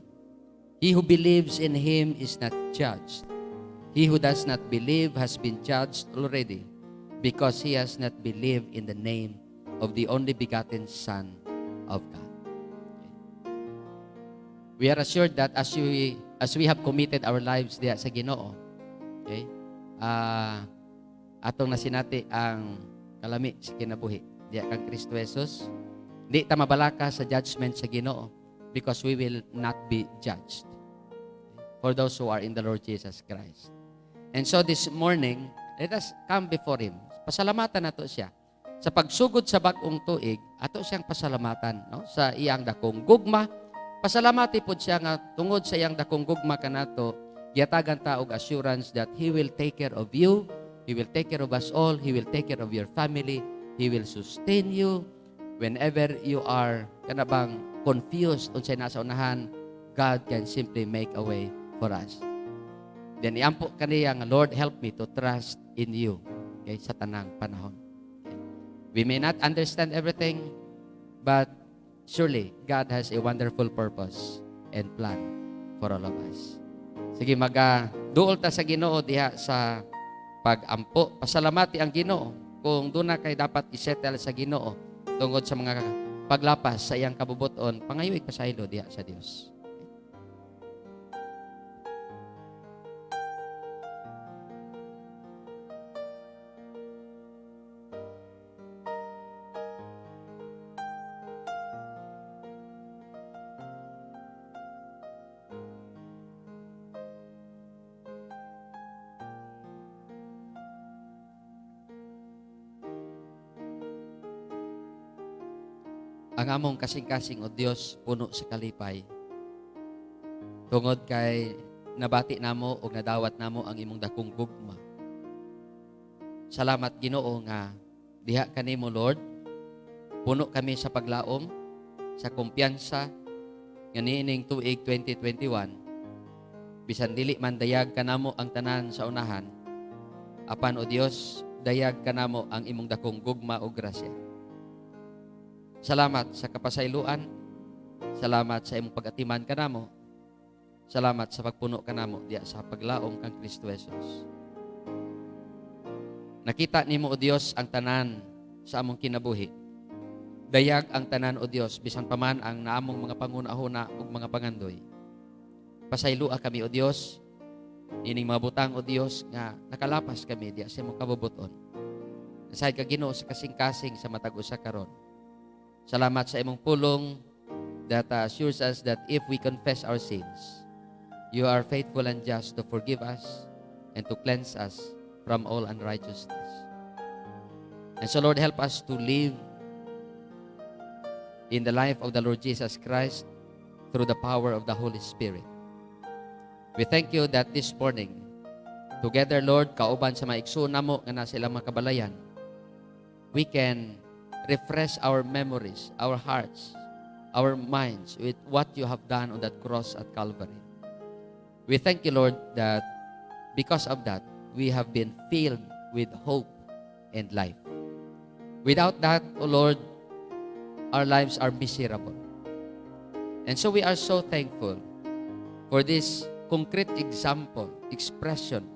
He who believes in Him is not judged. He who does not believe has been judged already, because he has not believed in the name of the only begotten Son of God. We are assured that as we have committed our lives diya sa Ginoo, okay, atong nasinati ang kalami sa kinabuhi diya kang Kristo Jesus, di ta mabalaka sa judgment sa Ginoo, because we will not be judged for those who are in the Lord Jesus Christ. And so this morning, let us come before Him. Pasalamatan nato siya sa pagsugod sa bag-ong tuig, ato siyang pasalamatan, no, sa iyang dakong gugma, pasalamati po siya nga tungod sa iyang dakong gugma kanato, giatagan ta og assurance that He will take care of you, He will take care of us all, He will take care of your family, He will sustain you. Whenever you are kanabang confused unsay nasa unahan, God can simply make a way for us. Then iampo kaniya nga, Lord, help me to trust in you. Okay, sa tanang panahon. Okay. We may not understand everything, but surely God has a wonderful purpose and plan for all of us. Sige, duol ta sa Ginoo diha sa pag-ampo. Pasalamati ang Ginoo kung doon na kay dapat isettle sa Ginoo tungod sa mga paglapas sa iyang kabubuton, pangayuig pasaylo diha sa Dios. Ang among kasing-kasing o Dios puno sa kalipay. Tungod kay nabati namo o nadawat namo ang imong dakong gugma. Salamat Ginoo nga diha kanimo Lord. Puno kami sa paglaom, sa kumpiyansa nga niining tuig 2021. Bisan dili man dayag kanamo ang tanan sa unahan. Apan o Dios, dayag kanamo ang imong dakong gugma o grasya. Salamat sa kapasayloan. Salamat sa imong pag-atiman kanamo. Salamat sa pagpuno kanamo diya sa paglaom kang Kristo Jesus. Nakita nimo o Dios ang tanan sa among kinabuhi. Dayag ang tanan o Dios bisan pa man ang naamong mga pangunahuna ug mga pangandoy. Pasaylua kami o Dios. Ining mga butang o Dios nga nakalapas kami diya sa imong kabubuton. Nasay ka Ginoo sa kasing-kasing sa matag usa karon. Salamat sa imong pulong that assures us that if we confess our sins, you are faithful and just to forgive us and to cleanse us from all unrighteousness. And so Lord, help us to live in the life of the Lord Jesus Christ through the power of the Holy Spirit. We thank you that this morning, together Lord, kauban sa maigsoon namo nga nasa ilang mga kabalayan, we can refresh our memories, our hearts, our minds with what you have done on that cross at Calvary. We thank you, Lord, that because of that, we have been filled with hope and life. Without that, O Lord, our lives are miserable. And so we are so thankful for this concrete example, expression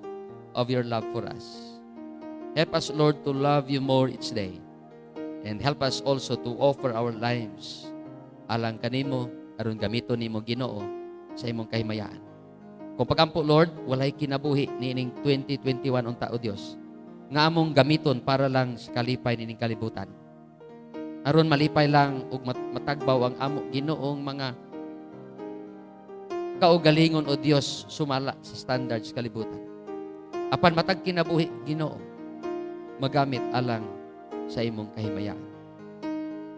of your love for us. Help us, Lord, to love you more each day. And help us also to offer our lives alang kanimo aron gamito nimo Ginoo sa imong kahimayaan. Kung pagampo Lord, walay kinabuhi niining 2021 unta o Dios nga among gamiton para lang sa kalipay nining kalibutan. Aron malipay lang ug matagbaw ang amo Ginoong mga kaugalingon o Dios sumala sa standards kalibutan. Apan matag kinabuhi Ginoo magamit alang sa imong kahimayaan.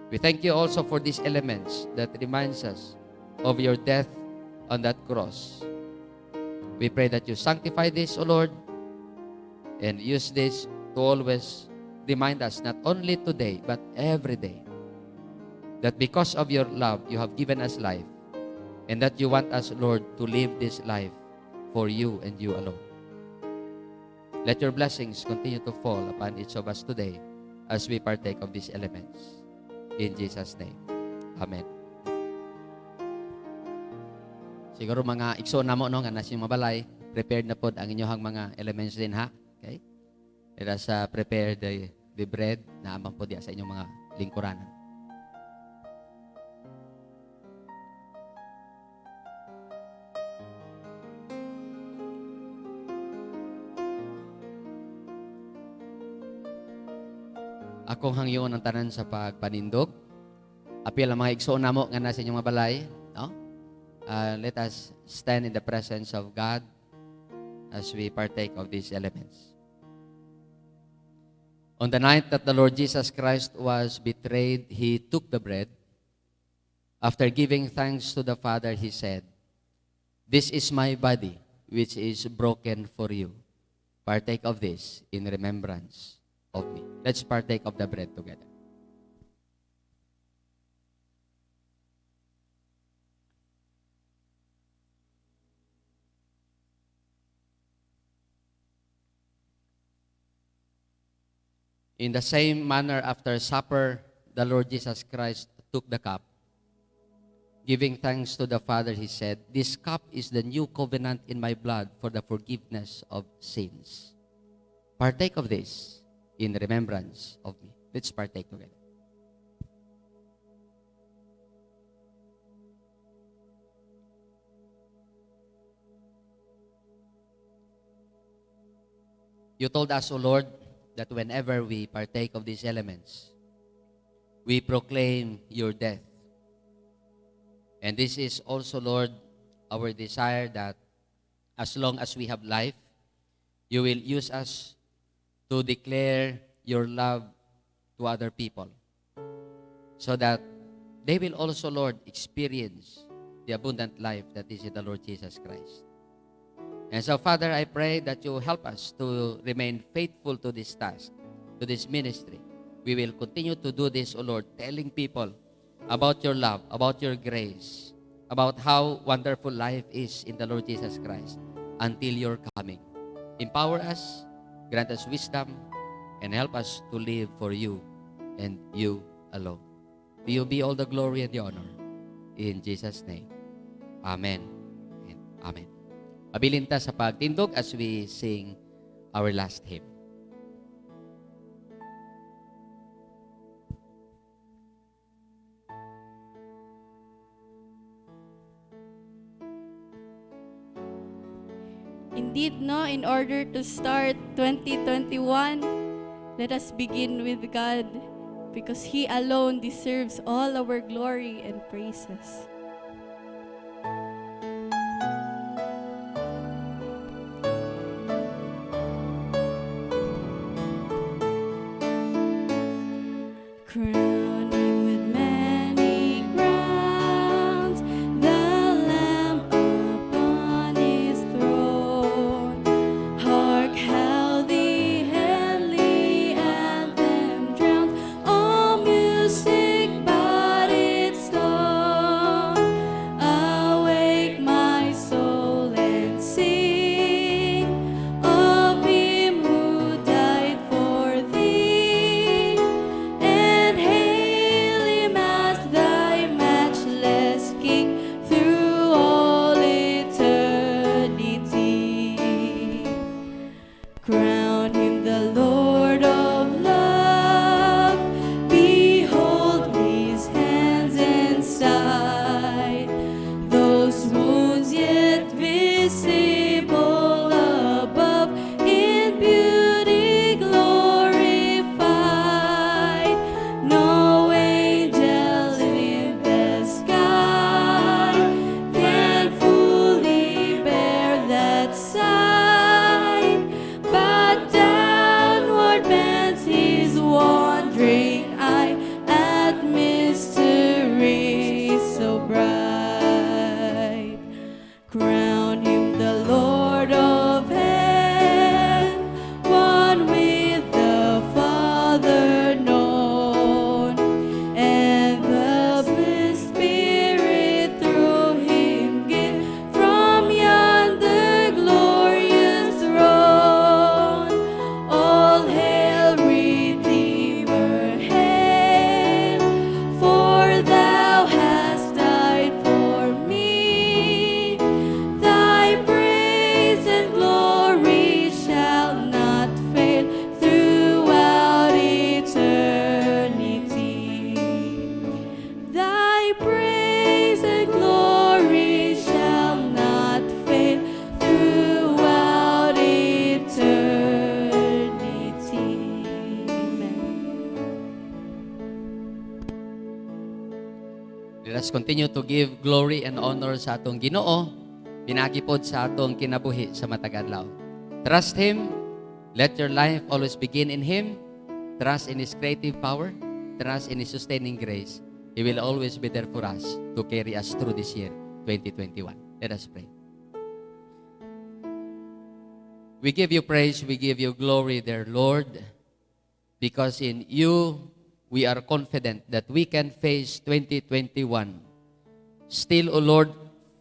We thank you also for these elements that reminds us of your death on that cross. We pray that you sanctify this, O Lord, and use this to always remind us, not only today, but every day, that because of your love, you have given us life, and that you want us, Lord, to live this life for you and you alone. Let your blessings continue to fall upon each of us today, as we partake of these elements. In Jesus' name. Amen. Siguro mga igsoon namo no nga nasa mabalay, prepared na pod ang inyong mga elements din ha. Okay? Let us prepare the bread na amang po diya sa inyong mga lingkuranan. Akong hangyoon ang tanan sa pagpanindog. Apil ang mga igsoon namo nga nasa inyong mabalay, no? Let us stand in the presence of God as we partake of these elements. On the night that the Lord Jesus Christ was betrayed, He took the bread, After giving thanks to the Father, he said, "This is my body, which is broken for you. Partake of this in remembrance of me." Let's partake of the bread together. In the same manner, after supper, the Lord Jesus Christ took the cup. Giving thanks to the Father, he said, "This cup is the new covenant in my blood for the forgiveness of sins. Partake of this in remembrance of me." Let's partake together. You told us, O Lord, that whenever we partake of these elements, we proclaim your death. And this is also, Lord, our desire that as long as we have life, you will use us to declare your love to other people so that they will also, Lord, experience the abundant life that is in the Lord Jesus Christ. And so, Father, I pray that you help us to remain faithful to this task, to this ministry. We will continue to do this, O Lord, telling people about your love, about your grace, about how wonderful life is in the Lord Jesus Christ until your coming. Empower us, grant us wisdom, and help us to live for you and you alone. To you be all the glory and the honor. In Jesus' name, amen and amen. Mabilin ta sa pagtindog as we sing our last hymn. Indeed, no, in order to start 2021, let us begin with God because He alone deserves all our glory and praises. Crowning with many crowns, the Lamb upon His throne. Hark how the heavenly anthem drowns all music but its tone. Awake my soul and sing of Him who died for thee, and hail Him as thy matchless King through all eternity. Crown Him the Lord of love, behold His hands and side, those wounds yet visible above, in beauty glorified. No angel in the sky can fully bear that sight, but downward bends His wandering eye at mystery so bright. Crown Him the Lord of heaven, one with the Father known, and the blessed Spirit through Him give from yonder glorious throne. All hail, Redeemer, hail, for Thou hast died for me. Thy praise and glory shall not fail throughout eternity. Thy praise and glory shall not fail throughout eternity. Amen. Let us continue to give glory and honor sa atong Ginoo, pinagipod sa atong kinabuhi sa matag adlaw. Trust Him. Let your life always begin in Him. Trust in His creative power. Trust in His sustaining grace. He will always be there for us to carry us through this year, 2021. Let us pray. We give you praise, we give you glory, dear Lord, because in you we are confident that we can face 2021 still, O Lord,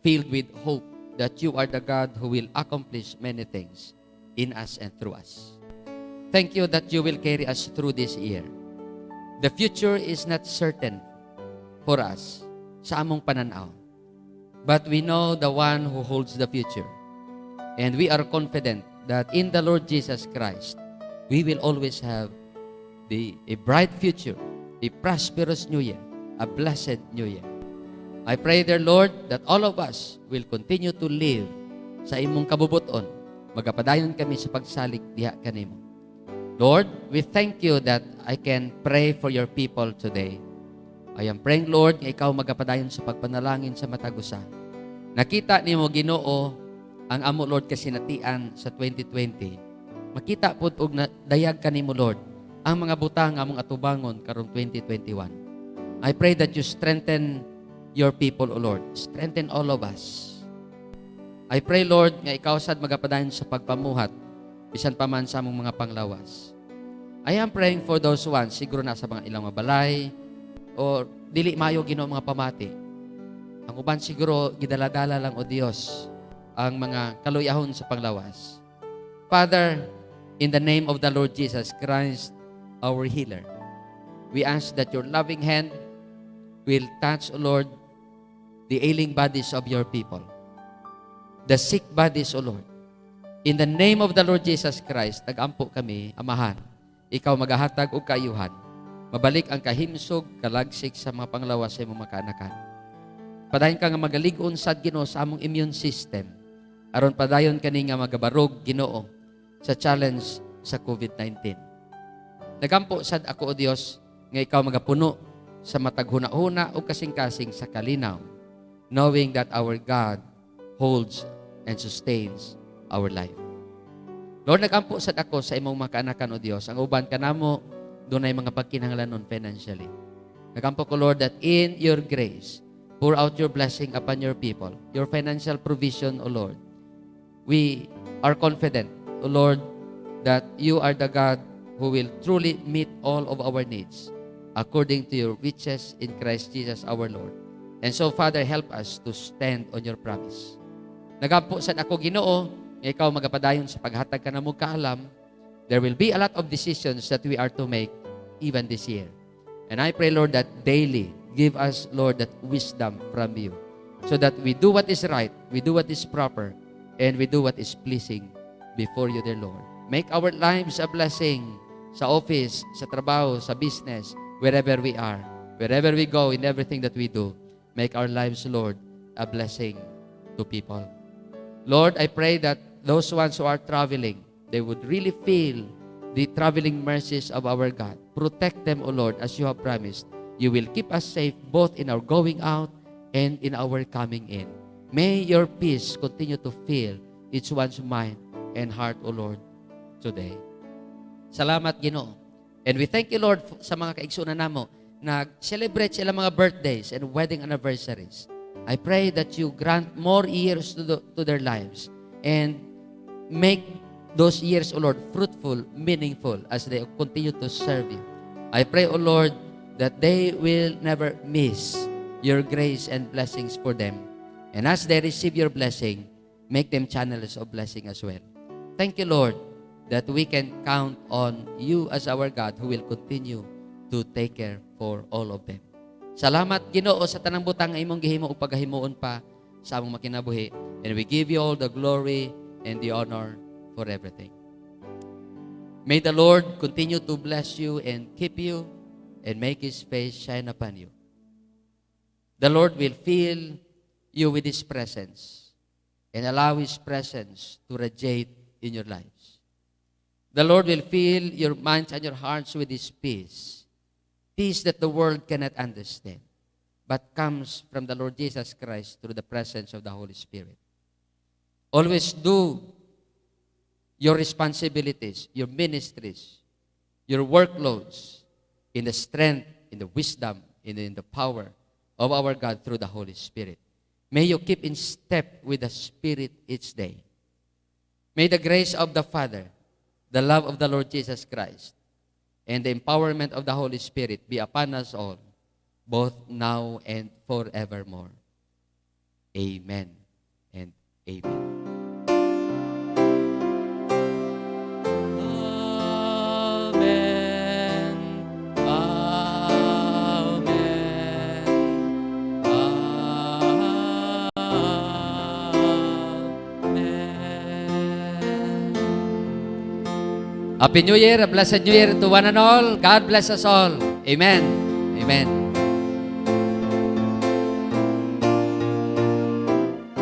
filled with hope that you are the God who will accomplish many things in us and through us. Thank you that you will carry us through this year. The future is not certain for us sa among pananaw, but we know the one who holds the future. And we are confident that in the Lord Jesus Christ, we will always have a bright future, a prosperous new year, a blessed new year. I pray, dear Lord, that all of us will continue to live sa imong kabubuton. Magapadayon kami sa pagsalig diha kanimo. Lord, we thank you that I can pray for your people today. I am praying, Lord, nga ikaw magapadayon sa pagpanalangin sa matagusa. Nakita nimo, Ginoo, ang amo, Lord, kasinatian sa 2020. Makita pud og dayag kanimo, Lord, ang mga butang among atubangon karong 2021. I pray that you strengthen your people, O Lord. Strengthen all of us. I pray, Lord, nga ikaw sad magapadayon sa pagpamuhat bisan pa man sa among mga panglawas. I am praying for those ones, siguro nasa mga ilang mabalay, o dili mayo, Ginoo, mga pamati. Ang uban siguro, gidaladala lang, O Dios, ang mga kaluyahon sa panglawas. Father, in the name of the Lord Jesus Christ, our healer, we ask that your loving hand will touch, O Lord, the ailing bodies of your people, the sick bodies, O Lord. In the name of the Lord Jesus Christ, nag-ampo kami, Amahan, ikaw magahatag og kaayuhan, mabalik ang kahimsog, kalagsik sa mga panglawas sa imong mga kaanakan. Padayon ka nga magalig-on sad, Ginoo, sa among immune system, aron padayon kani nga magabarog, Ginoo, sa challenge sa COVID-19. Nagampo sad ako, O Dios, nga ikaw magapuno sa matag huna-huna o kasing-kasing sa kalinaw, knowing that our God holds and sustains our life. Lord, nagampo sad ako sa imong mga kaanakan, O Dios. Ang uban kanamo dunay mga pagkinahanglanon financially. Nagampo ko, Lord, that in your grace, pour out your blessing upon your people, your financial provision, O Lord. We are confident, O Lord, that you are the God who will truly meet all of our needs according to your riches in Christ Jesus our Lord. And so, Father, help us to stand on your promise. Nagampo sad ako, Ginoo, nga ikaw magapadayon sa paghatag ka na mo kaalam. There will be a lot of decisions that we are to make even this year. And I pray, Lord, that daily give us, Lord, that wisdom from you, so that we do what is right, we do what is proper, and we do what is pleasing before you, dear Lord. Make our lives a blessing sa office, sa trabaho, sa business, wherever we are, wherever we go, in everything that we do. Make our lives, Lord, a blessing to people. Lord, I pray that those ones who are traveling, they would really feel the traveling mercies of our God. Protect them, O Lord, as you have promised. You will keep us safe both in our going out and in our coming in. May your peace continue to fill each one's mind and heart, O Lord, today. Salamat, Ginoo. And we thank you, Lord, sa mga kaigsunan namo nag-celebrate sila mga birthdays and wedding anniversaries. I pray that you grant more years to their lives and make those years, O Lord, fruitful, meaningful as they continue to serve you. I pray, O Lord, that they will never miss your grace and blessings for them. And as they receive your blessing, make them channels of blessing as well. Thank you, Lord, that we can count on you as our God who will continue to take care for all of them. Salamat, Ginoo, sa tanang butang nga imong gihimo ug pagahimuon pa sa among makinabuhi. And we give you all the glory and the honor for everything. May the Lord continue to bless you and keep you and make His face shine upon you. The Lord will fill you with His presence and allow His presence to radiate in your lives. The Lord will fill your minds and your hearts with His peace. Peace that the world cannot understand, but comes from the Lord Jesus Christ through the presence of the Holy Spirit. Always do your responsibilities, your ministries, your workloads in the strength, in the wisdom, in the power of our God through the Holy Spirit. May you keep in step with the Spirit each day. May the grace of the Father, the love of the Lord Jesus Christ, and the empowerment of the Holy Spirit be upon us all, both now and forevermore. Amen and amen. Amen. Amen. Happy New Year, a blessed New Year to one and all. God bless us all. Amen. Amen.